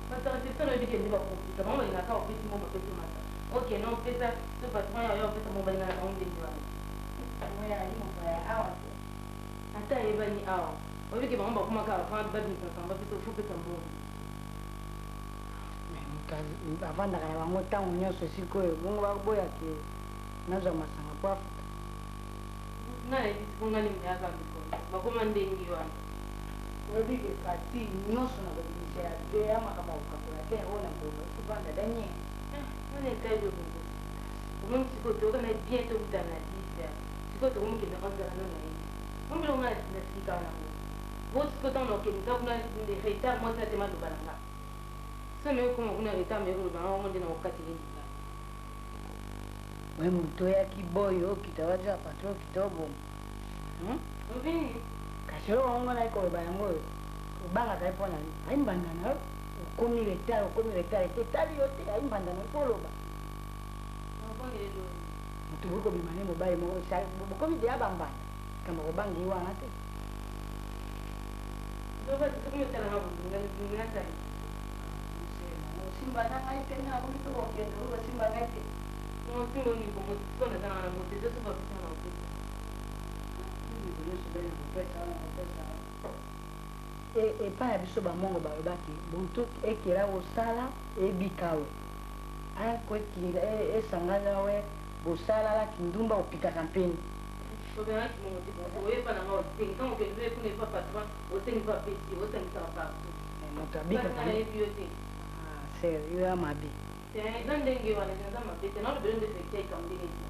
parce que c'est ça le dit que ndi bakomplika mama lingaka opesi mo bapesi mata ok non pesa so patron ya yo pesa mo balingana na onde ndiwana moya ali mo ya awa ata yebani awa obi ke bango bakoma ka afana babimisa samba pesa fo pesa mbongo bavandaka na bango ntango nyonso sikoyo bongo baboyake nazwa masanga po afuta nayebisi ngalingaka mikolo bakoma ndenge wana obike kati nyonso na babimisa ya be ya makambo kokakola te ona koloba sivanda danye wana etaili obongo omoni sikoyo tokana bien tokutana na 10 sikoyo tokomokende 11 na ye ombila onga nasikaka nango bo sikoyo ntango nakokendisa kuna retard mwasi natema loba na nga so me okoma kuna retard me koloba nango nde nakokatela linga we moto oyaki boyo okita waza patron okita obongo obini kasi oyo wango nayi koloba yango oyo obangaka ye mpona ayi mbanda na yo okomi retard ete etali yo te ayi mbanda na yo koloba moto boyi kobima ne mobali moko bokomi deya bambanda kamba kobangi wana te osimbana ngai te nakomi tokokende oyo basimba ngai te mosingo nikomo sikona zanga na motete so bapesa na opesa epai ya biso bamongo balobaki butu ekela kosala ebikawe akokinga esangana we bosalala kindumba opikaka mpeni obengaki mongo te oyeba nanga osengi ntango okende kuna epa patron osengi pa pesi osengisaka partout moto abikaka nayebi yo te ser yo ya mabe eza ndenge wana eza mabe te naolobelo nde fekte ekambo ndenge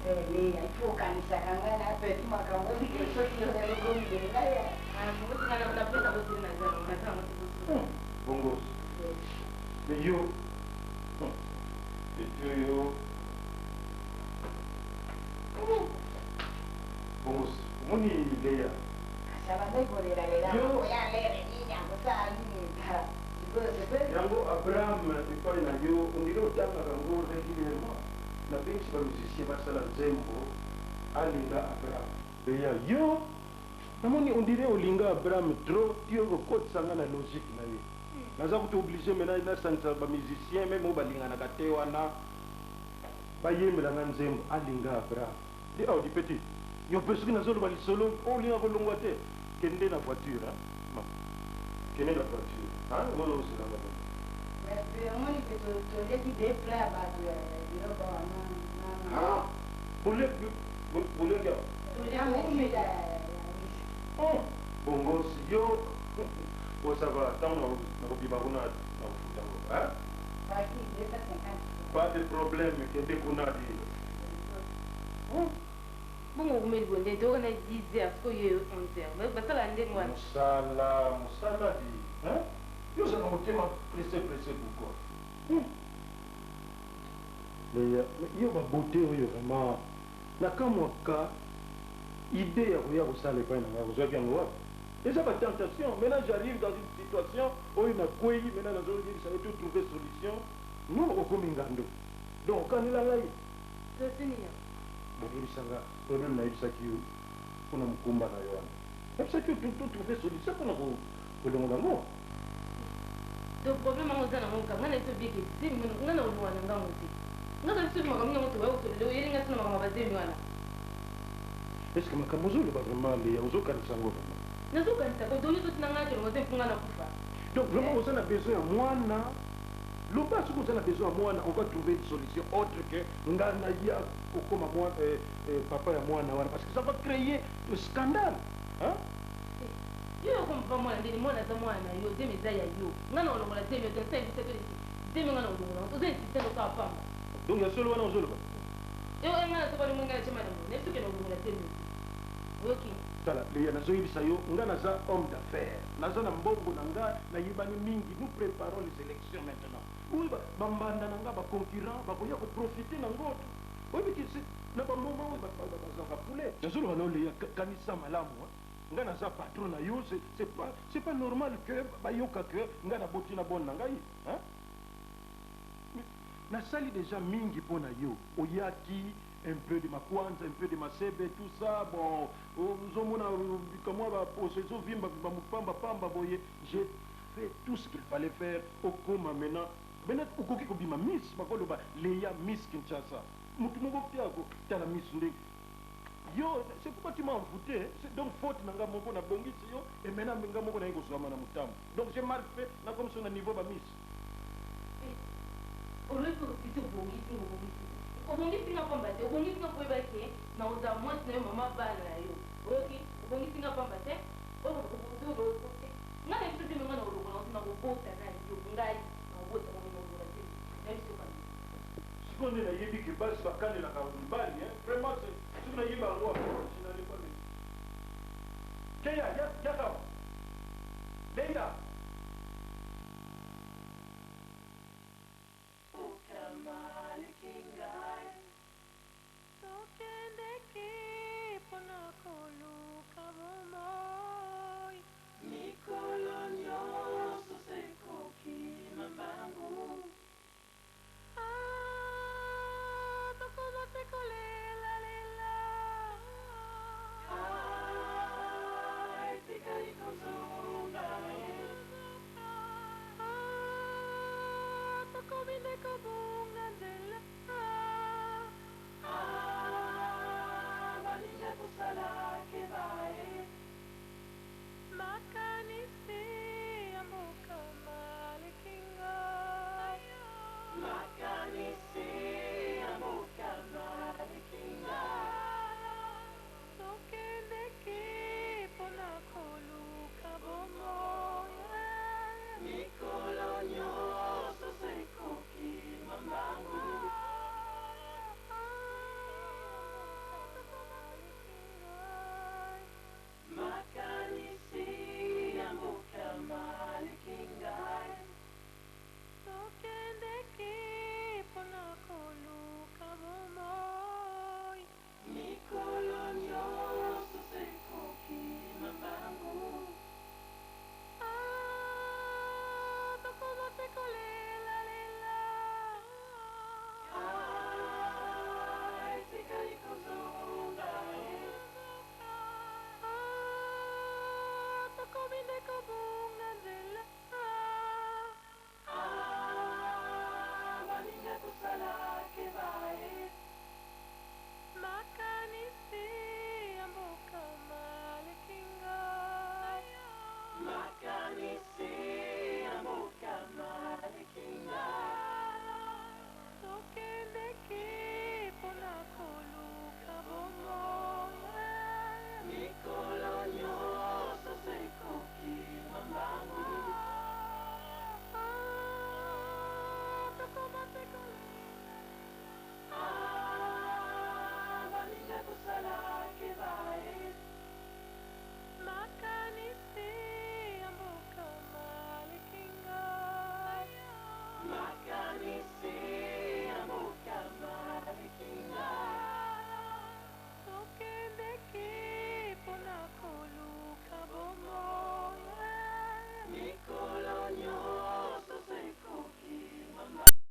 eti ifo okanisaka ngai napeti makambo soki ozelogomibengaya napesa botiri na Bongo. Mais yo, yo. Bongo, moni Leia. Yango Abraham epai na yo ondire otangaka yango régulièrement napengisi bamusicien basala nzembo alinga Abraham. Leia yo namoni ondire olinga Abraham trop tio kokotisanga na logique na ye naza kuta oblige mena nasangisa bamusicien meme oyo balinganaka te wana bayembelanga nzembo alinga Abraham di audi petit yo mpe soki nazoloba lisolo olinga kolongwa te kende na voiture kende na voiture omona oselanga omoni mpe toleki depla ya bato ya biloko boleki bongo si yo osava ntango nakobima kuna na kofutango pas de problème kende kuna di bongo okumeli bonde te okana 10 heures sikoyo yo 11 heures basala ndenge wana mosala di yo ozala motema presse pourquoi yo babote oyo vraiment nakamwaka idée ya koya kosala epai na ngai kozwaki yango wapi eza batentation maintenant j'arrive dans une situation oyo nakwei maintenant nazoyebisa yo to trouver solution no okomi ngando donc okanela ngai boyebisanga problème nayebisaki yo mpona mokumba na yo wana nayebisaki yo to trouver solution mpona kolongola ngo donc problème yango oza nango ka ngai na biso bieke ngai na olunga na ngango te ngai za biso makambo yango tobaye kotolele oyelinga sina makambo bazemi wana est ce que makambo ozoloba vraiment leya ozokanisa ngo vraiment nazokanisaka odongi totina ngai kelongo te mpunga na kufa donc vraiment oza na besoin ya mwana loba soki oza na besoin ya mwana on va trouver une solution autre que ngai naya kokoma papa ya mwana wana parce que ça va créer de scandale yo yokompa mwana ndeni mwana aza mwana na yo deme eza ya yo ngai na olongola deme otanisa ebisa deme ngai na olongola oza insiste loka apamba donc ya solo wana ozoloba yo ngai nasokoli mwengai na chema nango nebi soki na olongola deme oyoki tala leya nazoyebisa yo ngai naza homme d'affaires naza na mbongo na ngai nayebani mingi nous préparons les élections maintenant oyo bambanda na ngai baconcurrent bakoya koprofite na ngoto oyebiki na bamoma oyo bazaka poulet nazoloba nao leya kanisa malamu ngai naza patron na yo c'est pas normal que bayoka que ngai naboti na bone na ngai nasali déjà mingi mpo na yo oyaki un peu de makwanza, un peu de masebe, tout ça, bon, j'ai fait tout ce qu'il fallait faire au coma maintenant. Maintenant, au coquille comme ma miss, ma coloba, Léa Miss Kinshasa. La miss yo, c'est pourquoi tu m'as envoûté, c'est donc faute nanga moko na bongisi yo, et maintenant menga moko na yego swama na mutam. Donc j'ai mal fait, na comme sur un niveau ba miss. obongisinga pamba te obongisinga koyeba ke na oza mwasi na yo mama bana na yo oyoki obongisinga pamba te nga na biso te menga na olongola na kobota na yo ngai na kobota na olongola te na biso kani sikoyo nde nayebi ke basi bakanelaka mibali vraiment soki nayebi yango sinalepale keya yaka leila Salam.